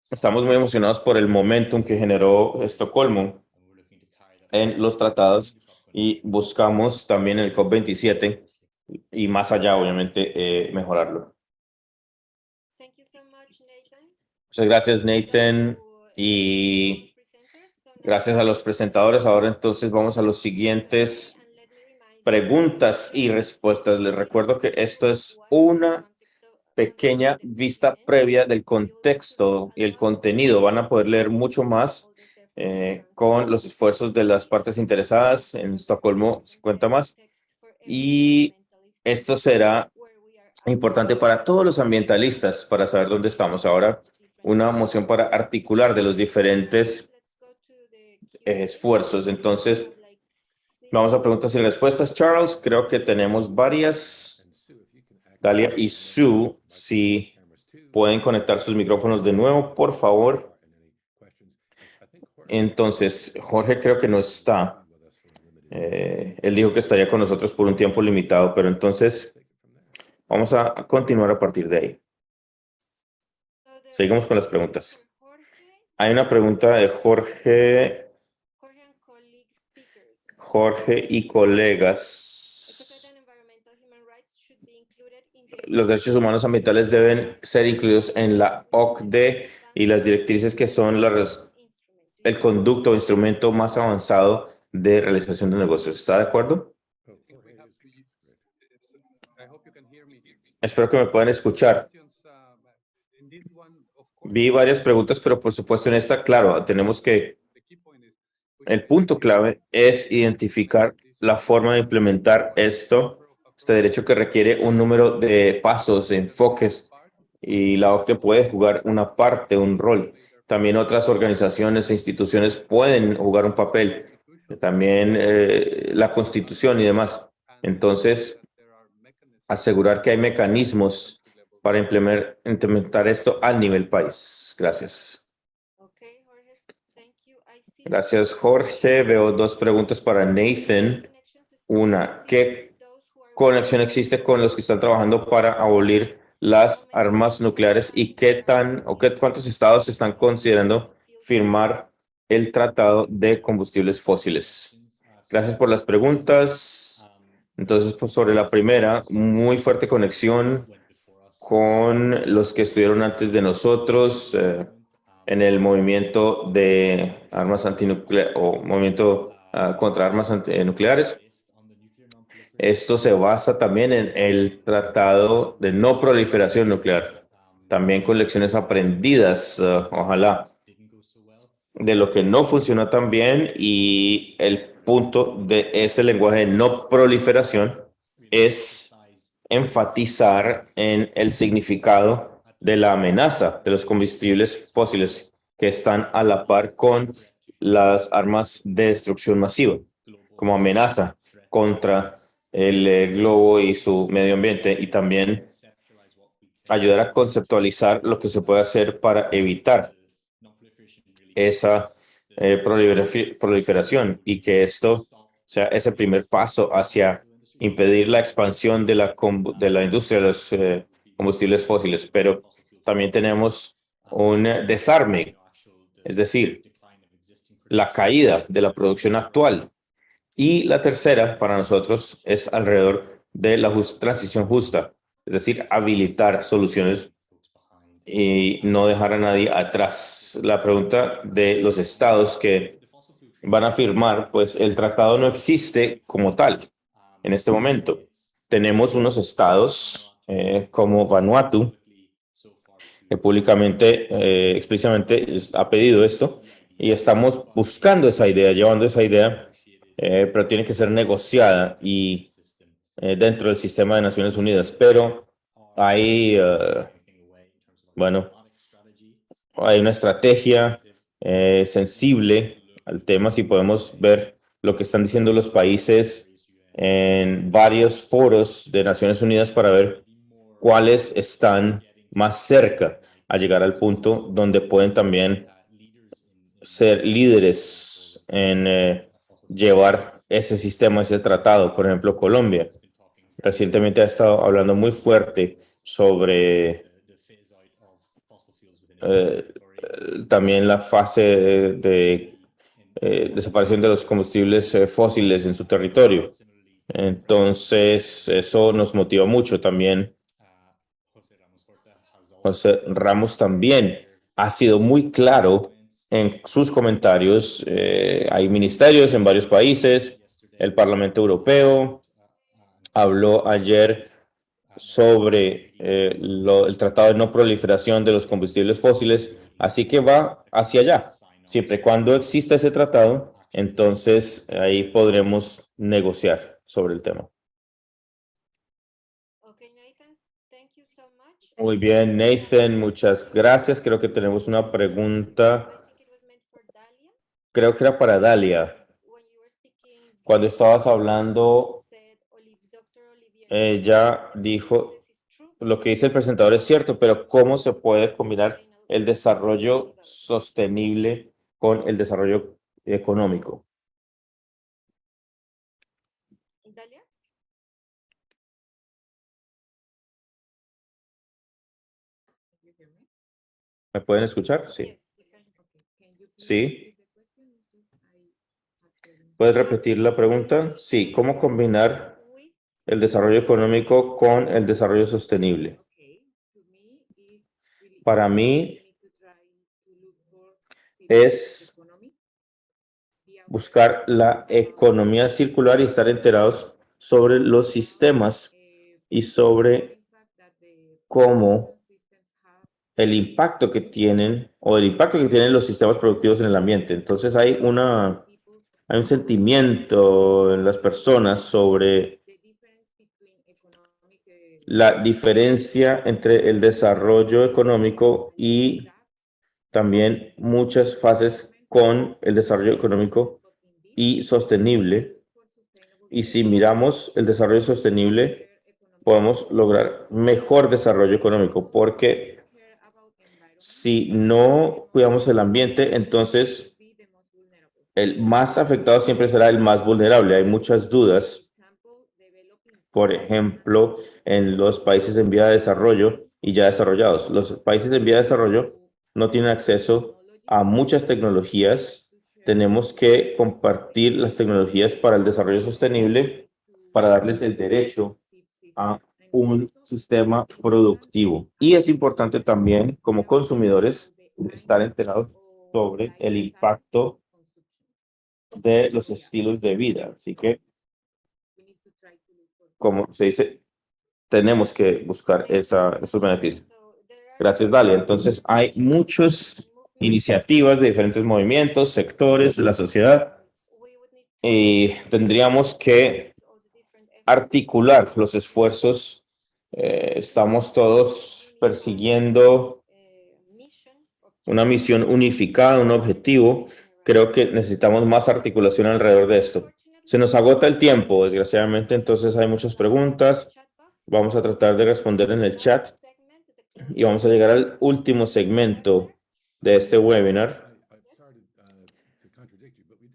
estamos muy emocionados por el momentum que generó Estocolmo en los tratados y buscamos también el COP27 y más allá, obviamente, mejorarlo. Muchas gracias, Nathan, y gracias a los presentadores. Ahora entonces vamos a los siguientes preguntas y respuestas. Les recuerdo que esto es una pequeña vista previa del contexto y el contenido. Van a poder leer mucho más con los esfuerzos de las partes interesadas en Estocolmo 50 más. Y esto será importante para todos los ambientalistas para saber dónde estamos. Ahora, una moción para articular de los diferentes esfuerzos. Entonces, vamos a preguntas y respuestas. Charles, creo que tenemos varias. Dalia y Sue, si pueden conectar sus micrófonos de nuevo, por favor. Entonces, Jorge creo que no está. Él dijo que estaría con nosotros por un tiempo limitado, pero entonces vamos a continuar a partir de ahí. Seguimos con las preguntas. Hay una pregunta de Jorge y colegas. Los derechos humanos ambientales deben ser incluidos en la OCDE y las directrices que son el conducto o instrumento más avanzado de realización de negocios. ¿Está de acuerdo? Espero que me puedan escuchar. Vi varias preguntas, pero por supuesto en esta, claro, tenemos que... El punto clave es identificar la forma de implementar este derecho que requiere un número de pasos, de enfoques, y la OCDE puede jugar una parte, un rol. También otras organizaciones e instituciones pueden jugar un papel, también la Constitución y demás. Entonces, asegurar que hay mecanismos para implementar esto al nivel país. Gracias. Gracias, Jorge. Veo dos preguntas para Nathan. Una, ¿qué conexión existe con los que están trabajando para abolir las armas nucleares y cuántos estados están considerando firmar el Tratado de Combustibles Fósiles? Gracias por las preguntas. Entonces, pues, sobre la primera, muy fuerte conexión con los que estuvieron antes de nosotros en el movimiento de armas antinucleares o movimiento contra armas nucleares. Esto se basa también en el Tratado de No Proliferación Nuclear, también con lecciones aprendidas, ojalá, de lo que no funcionó tan bien, y el punto de ese lenguaje de no proliferación es enfatizar en el significado de la amenaza de los combustibles fósiles que están a la par con las armas de destrucción masiva, como amenaza contra el globo y su medio ambiente, y también ayudar a conceptualizar lo que se puede hacer para evitar esa proliferación y que esto sea ese primer paso hacia impedir la expansión de la industria de los combustibles fósiles. Pero también tenemos un desarme, es decir, la caída de la producción actual. Y la tercera para nosotros es alrededor de la transición justa, es decir, habilitar soluciones y no dejar a nadie atrás. La pregunta de los estados que van a firmar, pues el tratado no existe como tal en este momento. Tenemos unos estados como Vanuatu, que públicamente, explícitamente ha pedido esto, y estamos buscando esa idea, llevando esa idea, pero tiene que ser negociada y dentro del sistema de Naciones Unidas. Pero hay, bueno, hay una estrategia sensible al tema. Si podemos ver lo que están diciendo los países en varios foros de Naciones Unidas para ver cuáles están más cerca a llegar al punto donde pueden también ser líderes en llevar ese sistema, ese tratado. Por ejemplo, Colombia recientemente ha estado hablando muy fuerte sobre también la fase de desaparición de los combustibles fósiles en su territorio. Entonces, eso nos motiva mucho también. José Ramos también ha sido muy claro en sus comentarios. Hay ministerios en varios países. El Parlamento Europeo habló ayer sobre el Tratado de No Proliferación de los Combustibles Fósiles, así que va hacia allá. Siempre y cuando exista ese tratado, entonces ahí podremos negociar sobre el tema. Okay, Nathan, thank you so much. Muy bien, Nathan, muchas gracias. Creo que tenemos una pregunta. I think it was meant for Dalia. Creo que era para Dalia. When you were speaking, Cuando estabas hablando, said Dr. Olivier ella dijo, this is true. lo que dice el presentador es cierto, pero ¿cómo se puede combinar el desarrollo sostenible con el desarrollo económico? Dalia? ¿Me pueden escuchar? Sí. Yes, we can. Sí. ¿Puedes repetir la pregunta? Sí. ¿Cómo combinar We el desarrollo económico con el desarrollo sostenible? Para mí es buscar la economía circular y estar enterados sobre los sistemas y sobre cómo el impacto que tienen o el impacto que tienen los sistemas productivos en el ambiente. Entonces hay un sentimiento en las personas sobre la diferencia entre el desarrollo económico y también muchas fases con el desarrollo económico y sostenible. Y si miramos el desarrollo sostenible, podemos lograr mejor desarrollo económico, porque si no cuidamos el ambiente, entonces el más afectado siempre será el más vulnerable. Hay muchas dudas, por ejemplo, en los países en vía de desarrollo y ya desarrollados. Los países en vía de desarrollo no tienen acceso a muchas tecnologías. Tenemos que compartir las tecnologías para el desarrollo sostenible, para darles el derecho a un sistema productivo. Y es importante también, como consumidores, estar enterados sobre el impacto de los estilos de vida. Así que, como se dice, tenemos que buscar esos beneficios. Gracias, Dalia. Entonces, hay muchas iniciativas de diferentes movimientos, sectores de la sociedad, y tendríamos que articular los esfuerzos Estamos todos persiguiendo una misión unificada, un objetivo. Creo que necesitamos más articulación alrededor de esto. Se nos agota el tiempo, desgraciadamente, entonces hay muchas preguntas. Vamos a tratar de responder en el chat y vamos a llegar al último segmento de este webinar.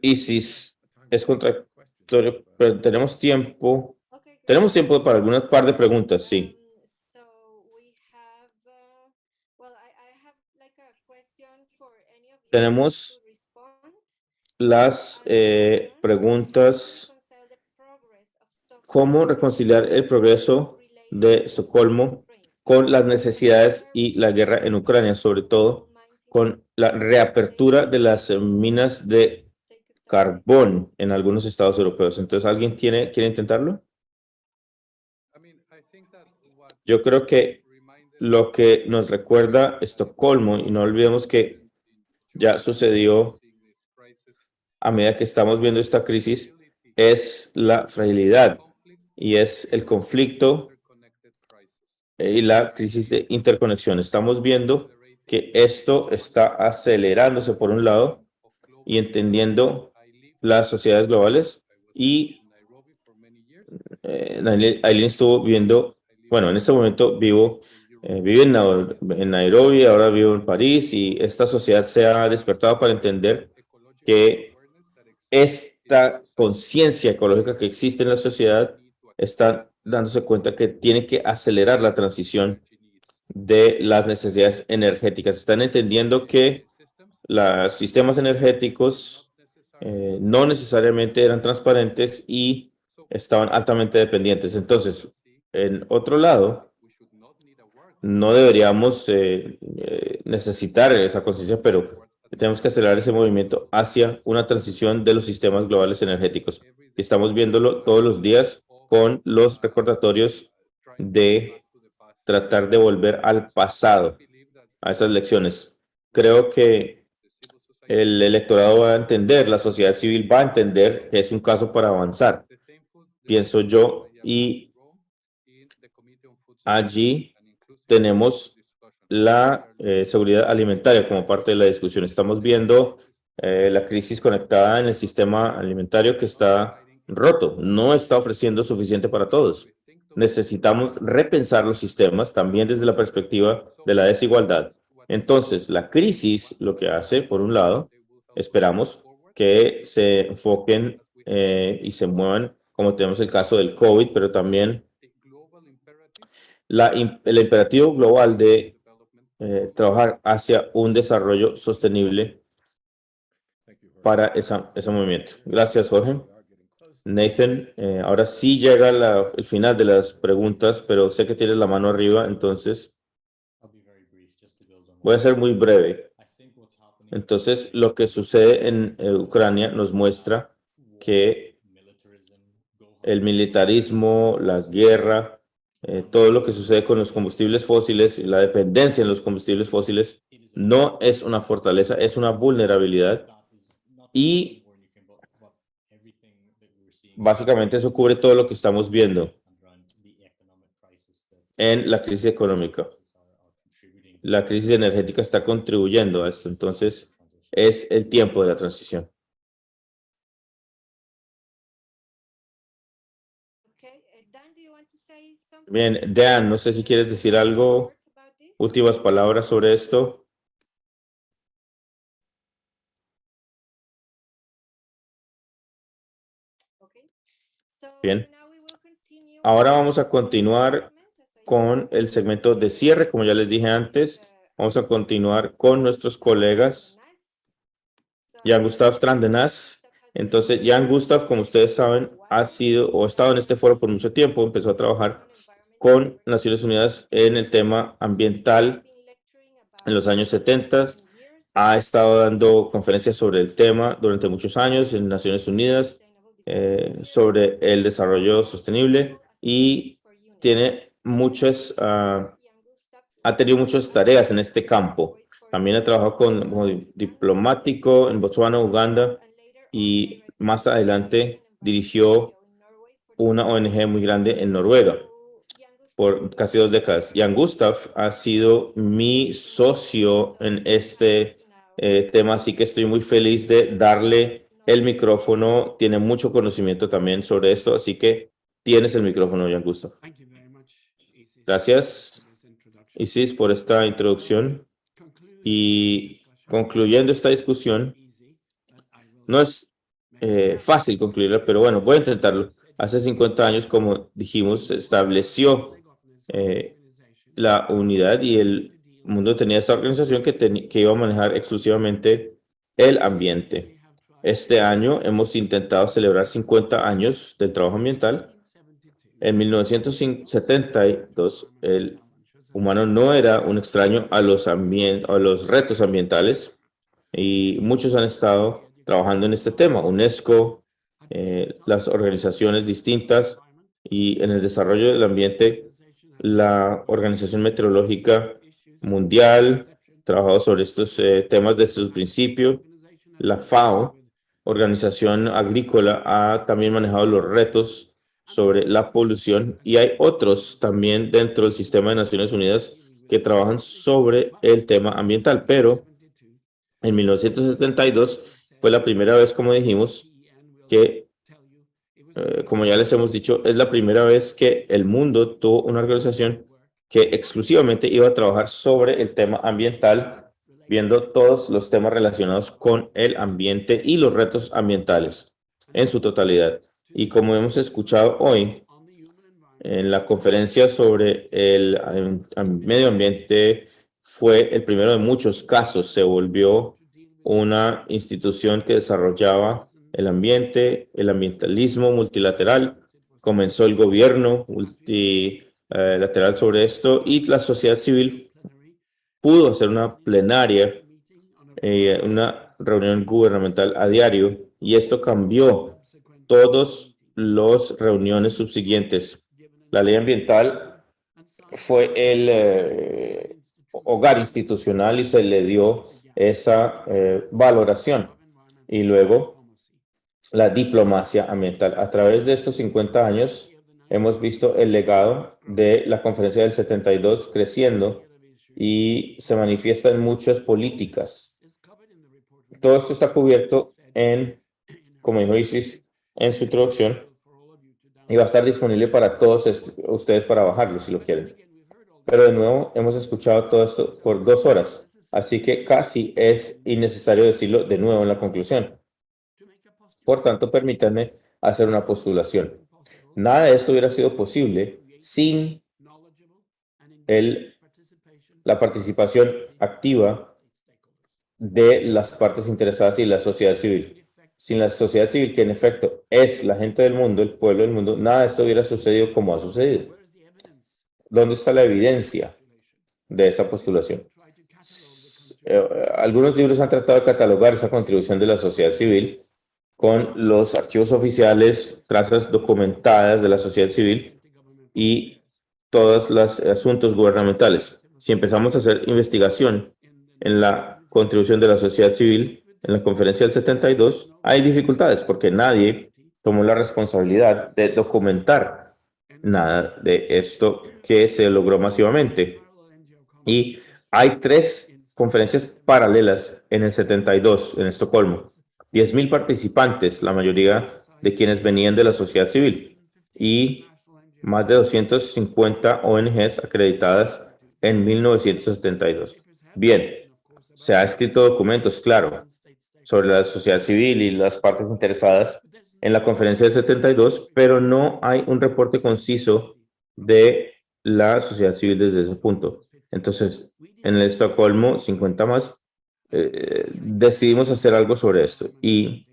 Y si es contradictorio, pero tenemos tiempo para algunas par de preguntas, sí. Tenemos las preguntas: ¿cómo reconciliar el progreso de Estocolmo con las necesidades y la guerra en Ucrania, sobre todo con la reapertura de las minas de carbón en algunos estados europeos? Entonces, ¿alguien quiere intentarlo? Yo creo que lo que nos recuerda Estocolmo, y no olvidemos que ya sucedió a medida que estamos viendo esta crisis, es la fragilidad y es el conflicto y la crisis de interconexión. Estamos viendo que esto está acelerándose por un lado y entendiendo las sociedades globales. Y Aileen estuvo viendo, bueno, en este momento vivo en Nairobi, ahora vivo en París, y esta sociedad se ha despertado para entender que esta conciencia ecológica que existe en la sociedad está dándose cuenta que tiene que acelerar la transición de las necesidades energéticas. Están entendiendo que los sistemas energéticos no necesariamente eran transparentes y estaban altamente dependientes. Entonces, en otro lado, no deberíamos necesitar esa conciencia, pero tenemos que acelerar ese movimiento hacia una transición de los sistemas globales energéticos. Estamos viéndolo todos los días con los recordatorios de tratar de volver al pasado, a esas lecciones. Creo que el electorado va a entender, la sociedad civil va a entender que es un caso para avanzar, pienso yo, y allí tenemos la seguridad alimentaria como parte de la discusión. Estamos viendo la crisis conectada en el sistema alimentario que está roto, no está ofreciendo suficiente para todos. Necesitamos repensar los sistemas también desde la perspectiva de la desigualdad. Entonces, la crisis lo que hace, por un lado, esperamos que se enfoquen y se muevan, como tenemos el caso del COVID, pero también el imperativo global de trabajar hacia un desarrollo sostenible para ese movimiento. Gracias, Jorge. Nathan, ahora sí llega el final de las preguntas, pero sé que tienes la mano arriba, entonces voy a ser muy breve. Entonces, lo que sucede en Ucrania nos muestra que el militarismo, la guerra, todo lo que sucede con los combustibles fósiles y la dependencia en los combustibles fósiles no es una fortaleza, es una vulnerabilidad. Y básicamente eso cubre todo lo que estamos viendo en la crisis económica. La crisis energética está contribuyendo a esto, entonces es el tiempo de la transición. Bien, Dan, no sé si quieres decir algo, últimas palabras sobre esto. Bien, ahora vamos a continuar con el segmento de cierre. Como ya les dije antes, vamos a continuar con nuestros colegas Jan Gustav Strandenas. Entonces, Jan Gustav, como ustedes saben, ha estado en este foro por mucho tiempo. Empezó a trabajar con Naciones Unidas en el tema ambiental en los años 70. Ha estado dando conferencias sobre el tema durante muchos años en Naciones Unidas sobre el desarrollo sostenible y tiene ha tenido muchas tareas en este campo. También ha trabajado como diplomático en Botswana, Uganda, y más adelante dirigió una ONG muy grande en Noruega. por casi 2 décadas. Jan Gustaf ha sido mi socio en este tema, así que estoy muy feliz de darle el micrófono. Tiene mucho conocimiento también sobre esto, así que tienes el micrófono, Jan Gustaf. Gracias, Isis, por esta introducción. Y concluyendo esta discusión, no es fácil concluirla, pero bueno, voy a intentarlo. Hace 50 años, como dijimos, se estableció la unidad y el mundo tenía esta organización que iba a manejar exclusivamente el ambiente. Este año hemos intentado celebrar 50 años del trabajo ambiental. En 1972, el humano no era un extraño a los retos ambientales y muchos han estado trabajando en este tema. UNESCO, las organizaciones distintas y en el desarrollo del ambiente, la Organización Meteorológica Mundial, trabajado sobre estos temas desde su principio. La FAO, Organización Agrícola, ha también manejado los retos sobre la polución y hay otros también dentro del sistema de Naciones Unidas que trabajan sobre el tema ambiental, pero en 1972 fue la primera vez, como dijimos, que, como ya les hemos dicho, es la primera vez que el mundo tuvo una organización que exclusivamente iba a trabajar sobre el tema ambiental, viendo todos los temas relacionados con el ambiente y los retos ambientales en su totalidad. Y como hemos escuchado hoy, en la conferencia sobre el medio ambiente fue el primero de muchos casos. Se volvió una institución que desarrollaba el ambiente, el ambientalismo multilateral. Comenzó el gobierno multilateral sobre esto y la sociedad civil pudo hacer una plenaria, una reunión gubernamental a diario, y esto cambió todas las reuniones subsiguientes. La ley ambiental fue el hogar institucional y se le dio esa valoración. Y luego la diplomacia ambiental. A través de estos 50 años hemos visto el legado de la conferencia del 72 creciendo y se manifiesta en muchas políticas. Todo esto está cubierto en, como dijo Isis en su introducción, y va a estar disponible para todos ustedes para bajarlo si lo quieren. Pero de nuevo, hemos escuchado todo esto por 2 horas, así que casi es innecesario decirlo de nuevo en la conclusión. Por tanto, permítanme hacer una postulación. Nada de esto hubiera sido posible sin la participación activa de las partes interesadas y la sociedad civil. Sin la sociedad civil, que en efecto es la gente del mundo, el pueblo del mundo, nada de esto hubiera sucedido como ha sucedido. ¿Dónde está la evidencia de esa postulación? Algunos libros han tratado de catalogar esa contribución de la sociedad civil con los archivos oficiales, trazas documentadas de la sociedad civil y todos los asuntos gubernamentales. Si empezamos a hacer investigación en la contribución de la sociedad civil, en la conferencia del 72, hay dificultades porque nadie tomó la responsabilidad de documentar nada de esto que se logró masivamente. Y hay 3 conferencias paralelas en el 72 en Estocolmo. 10,000 participantes, la mayoría de quienes venían de la sociedad civil, y más de 250 ONGs acreditadas en 1972. Bien, se ha escrito documentos, claro, sobre la sociedad civil y las partes interesadas en la conferencia del 72, pero no hay un reporte conciso de la sociedad civil desde ese punto. Entonces, en el Estocolmo 50 más, decidimos hacer algo sobre esto y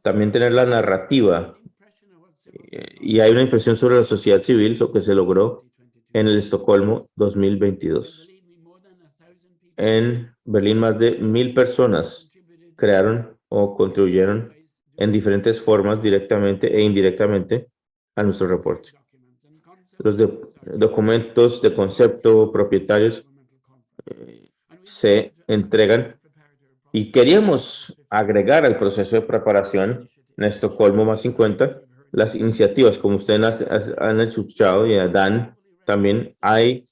también tener la narrativa. Y hay una impresión sobre la sociedad civil, lo que se logró en el Estocolmo 2022. En Berlín, más de 1,000 personas crearon o contribuyeron en diferentes formas, directamente e indirectamente, a nuestro reporte. Los documentos de concepto propietarios se entregan y queríamos agregar al proceso de preparación en Estocolmo más 50 las iniciativas, como ustedes han escuchado, y Dan También hay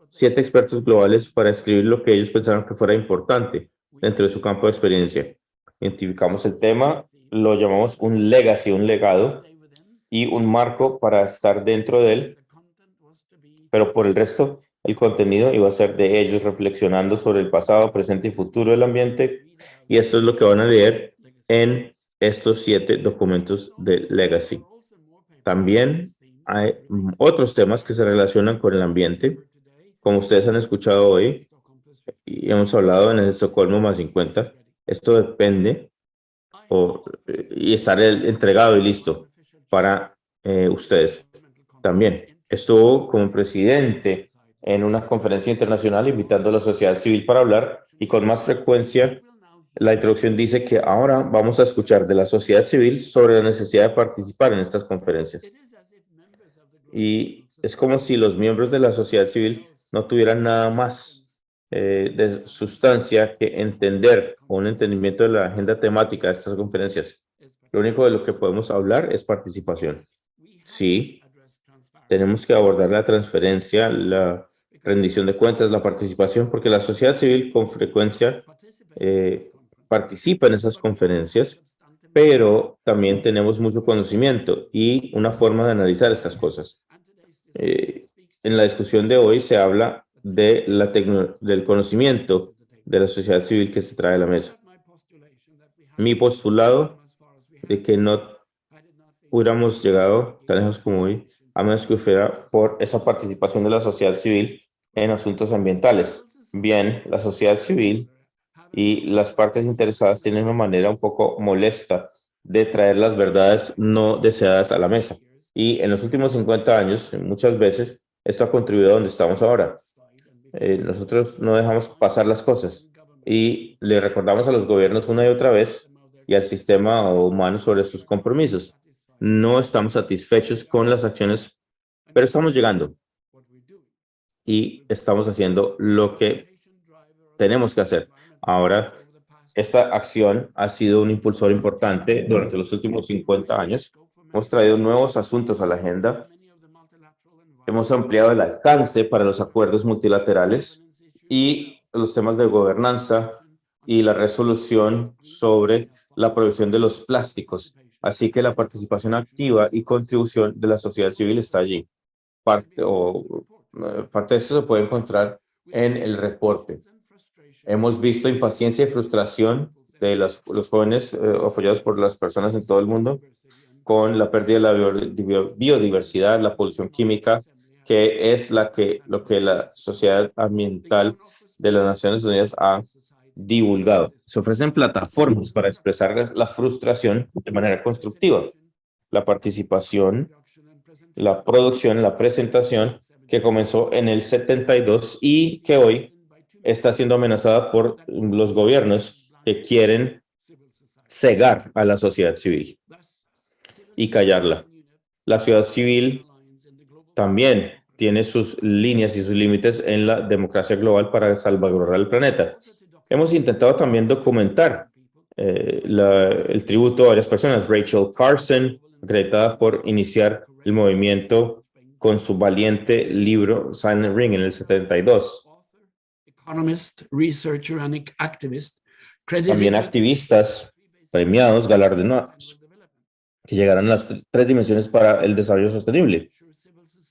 7 expertos globales para escribir lo que ellos pensaron que fuera importante dentro de su campo de experiencia. Identificamos el tema, lo llamamos un legacy, un legado, y un marco para estar dentro de él, pero por el resto, el contenido iba a ser de ellos reflexionando sobre el pasado, presente y futuro del ambiente, y esto es lo que van a leer en estos 7 documentos de legacy. También hay otros temas que se relacionan con el ambiente, como ustedes han escuchado hoy, y hemos hablado en el Estocolmo más 50. Esto depende y estar entregado y listo para ustedes. También estuvo como presidente en una conferencia internacional invitando a la sociedad civil para hablar, y con más frecuencia la introducción dice que ahora vamos a escuchar de la sociedad civil sobre la necesidad de participar en estas conferencias. Y es como si los miembros de la sociedad civil no tuvieran nada más de sustancia que entender o un entendimiento de la agenda temática de estas conferencias. Lo único de lo que podemos hablar es participación. Sí, tenemos que abordar la transferencia, la rendición de cuentas, la participación, porque la sociedad civil con frecuencia participa en esas conferencias, pero también tenemos mucho conocimiento y una forma de analizar estas cosas. En la discusión de hoy se habla de del conocimiento de la sociedad civil que se trae a la mesa. Mi postulado de que no hubiéramos llegado tan lejos como hoy, a menos que fuera por esa participación de la sociedad civil en asuntos ambientales. Bien, la sociedad civil y las partes interesadas tienen una manera un poco molesta de traer las verdades no deseadas a la mesa. Y en los últimos 50 años, muchas veces, esto ha contribuido a donde estamos ahora. Nosotros no dejamos pasar las cosas y le recordamos a los gobiernos una y otra vez y al sistema humano sobre sus compromisos. No estamos satisfechos con las acciones, pero estamos llegando y estamos haciendo lo que tenemos que hacer. Ahora, esta acción ha sido un impulsor importante durante los últimos 50 años. Hemos traído nuevos asuntos a la agenda. Hemos ampliado el alcance para los acuerdos multilaterales y los temas de gobernanza y la resolución sobre la prohibición de los plásticos. Así que la participación activa y contribución de la sociedad civil está allí. Parte de esto se puede encontrar en el reporte. Hemos visto impaciencia y frustración de los jóvenes apoyados por las personas en todo el mundo con la pérdida de la biodiversidad, la polución química, que es lo que la Sociedad Ambiental de las Naciones Unidas ha divulgado. Se ofrecen plataformas para expresar la frustración de manera constructiva. La participación, la producción, la presentación, que comenzó en el 72 y que hoy está siendo amenazada por los gobiernos que quieren cegar a la sociedad civil y callarla. La sociedad civil también tiene sus líneas y sus límites en la democracia global para salvaguardar el planeta. Hemos intentado también documentar el tributo a varias personas. Rachel Carson, acreditada por iniciar el movimiento con su valiente libro Silent Ring en el 72. Economist, researcher, and activist, También activistas premiados, galardonados, que llegaron a las 3 dimensiones para el desarrollo sostenible.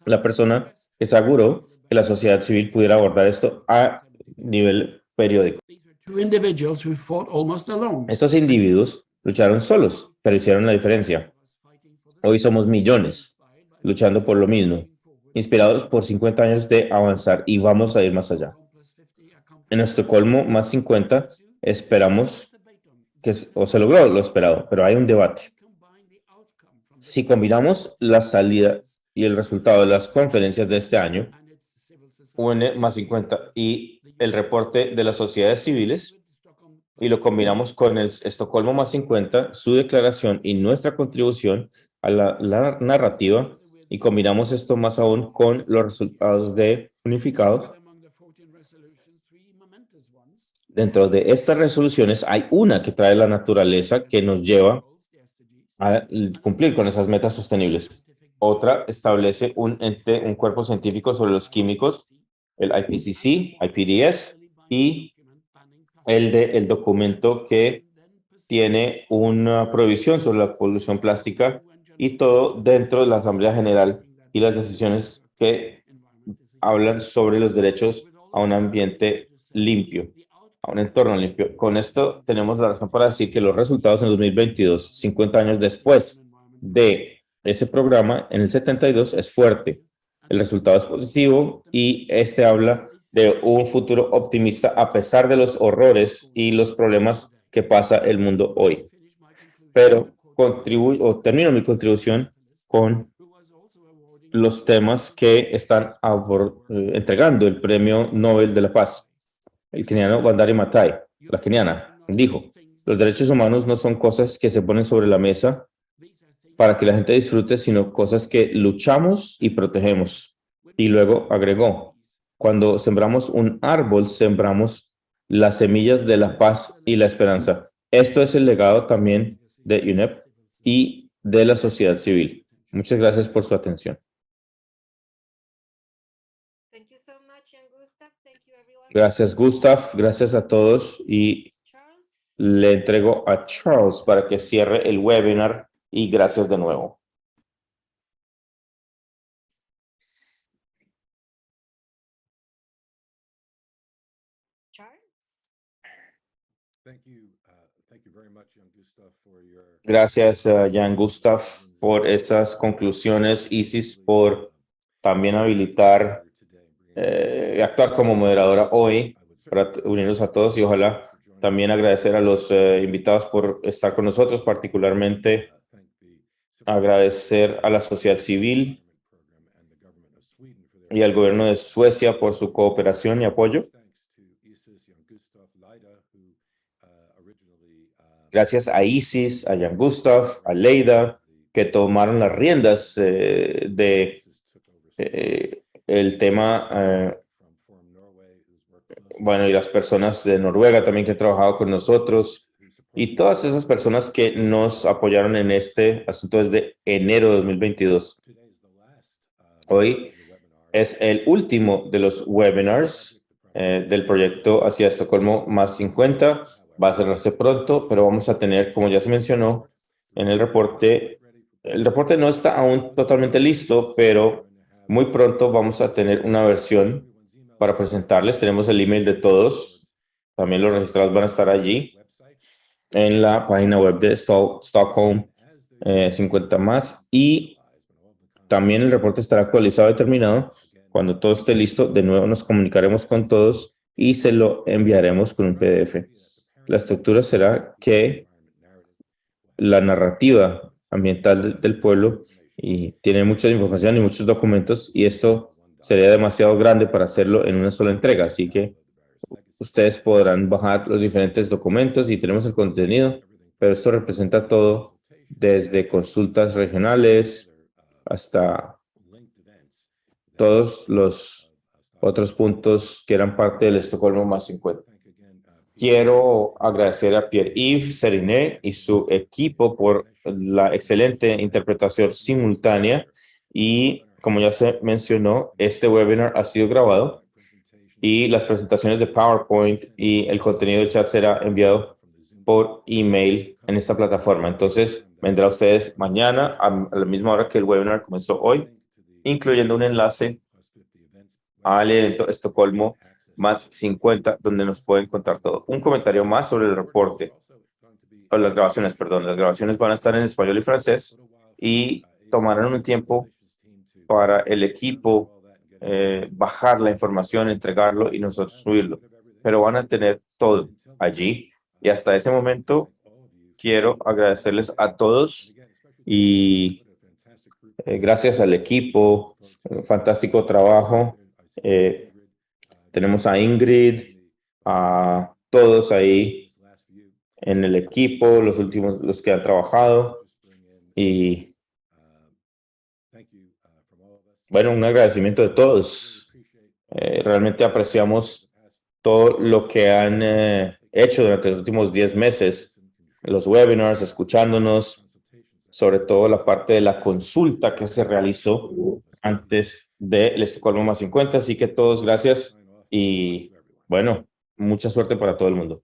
La persona que aseguró que la sociedad civil pudiera abordar esto a nivel periódico. two individuals who fought almost alone. Estos individuos lucharon solos, pero hicieron la diferencia. Hoy somos millones luchando por lo mismo, inspirados por 50 años de avanzar y vamos a ir más allá. En Estocolmo más 50 esperamos o se logró lo esperado, pero hay un debate. Si combinamos la salida y el resultado de las conferencias de este año, UN más 50 y el reporte de las sociedades civiles, y lo combinamos con el Estocolmo más 50, su declaración y nuestra contribución a la narrativa, y combinamos esto más aún con los resultados de unificados. Dentro de estas resoluciones hay una que trae la naturaleza que nos lleva a cumplir con esas metas sostenibles. Otra establece un cuerpo científico sobre los químicos, el IPCC, IPDS, y el documento que tiene una prohibición sobre la polución plástica y todo dentro de la Asamblea General y las decisiones que hablan sobre los derechos a un ambiente limpio, a un entorno limpio. Con esto tenemos la razón para decir que los resultados en 2022, 50 años después de ese programa, en el 72 es fuerte. El resultado es positivo y este habla de un futuro optimista a pesar de los horrores y los problemas que pasa el mundo hoy. Pero termino mi contribución con los temas que están entregando el Premio Nobel de la Paz. El keniano Wangari Maathai, la keniana, dijo: los derechos humanos no son cosas que se ponen sobre la mesa para que la gente disfrute, sino cosas que luchamos y protegemos. Y luego agregó: cuando sembramos un árbol, sembramos las semillas de la paz y la esperanza. Esto es el legado también de UNEP y de la sociedad civil. Muchas gracias por su atención. Thank you so much, Jan Gustav. Thank you, everyone. Gracias, Gustav. Gracias a todos. Y Charles. le entrego a Charles para que cierre el webinar. Y gracias de nuevo. Charles. Thank you very much, Jan Gustav, for your Gracias, Jan Gustav, por estas conclusiones. Isis, por también habilitar, actuar como moderadora hoy para unirnos a todos, y ojalá también agradecer a los invitados por estar con nosotros, particularmente agradecer a la sociedad civil y al gobierno de Suecia por su cooperación y apoyo. Gracias a Isis, a Jan Gustav, a Leida, que tomaron las riendas de el tema, bueno, y las personas de Noruega también que han trabajado con nosotros, y todas esas personas que nos apoyaron en este asunto desde enero de 2022. Hoy es el último de los webinars del proyecto Hacia Estocolmo más 50. Va a cerrarse pronto, pero vamos a tener, como ya se mencionó en el reporte no está aún totalmente listo, pero muy pronto vamos a tener una versión para presentarles. Tenemos el email de todos. También los registrados van a estar allí en la página web de Stockholm 50 más, y también el reporte estará actualizado y terminado. Cuando todo esté listo, de nuevo nos comunicaremos con todos y se lo enviaremos con un PDF. La estructura será que la narrativa ambiental del pueblo, y tiene mucha información y muchos documentos, y esto sería demasiado grande para hacerlo en una sola entrega, así que ustedes podrán bajar los diferentes documentos y tenemos el contenido, pero esto representa todo desde consultas regionales hasta todos los otros puntos que eran parte del Estocolmo más 50. Quiero agradecer a Pierre-Yves Seriné y su equipo por la excelente interpretación simultánea, y como ya se mencionó, este webinar ha sido grabado y las presentaciones de PowerPoint y el contenido del chat será enviado por email en esta plataforma. Entonces, vendrá a ustedes mañana a la misma hora que el webinar comenzó hoy, incluyendo un enlace al evento Estocolmo más 50, donde nos pueden contar todo. Un comentario más sobre el reporte, o las grabaciones, perdón. Las grabaciones van a estar en español y francés y tomarán un tiempo para el equipo bajar la información, entregarlo y nosotros subirlo. Pero van a tener todo allí. Y hasta ese momento quiero agradecerles a todos y gracias al equipo, fantástico trabajo. Tenemos a Ingrid, a todos ahí en el equipo, los que han trabajado, y bueno, un agradecimiento de todos. Realmente apreciamos todo lo que han hecho durante los últimos 10 meses, los webinars, escuchándonos, sobre todo la parte de la consulta que se realizó antes del Estocolmo más 50. Así que todos gracias y bueno, mucha suerte para todo el mundo.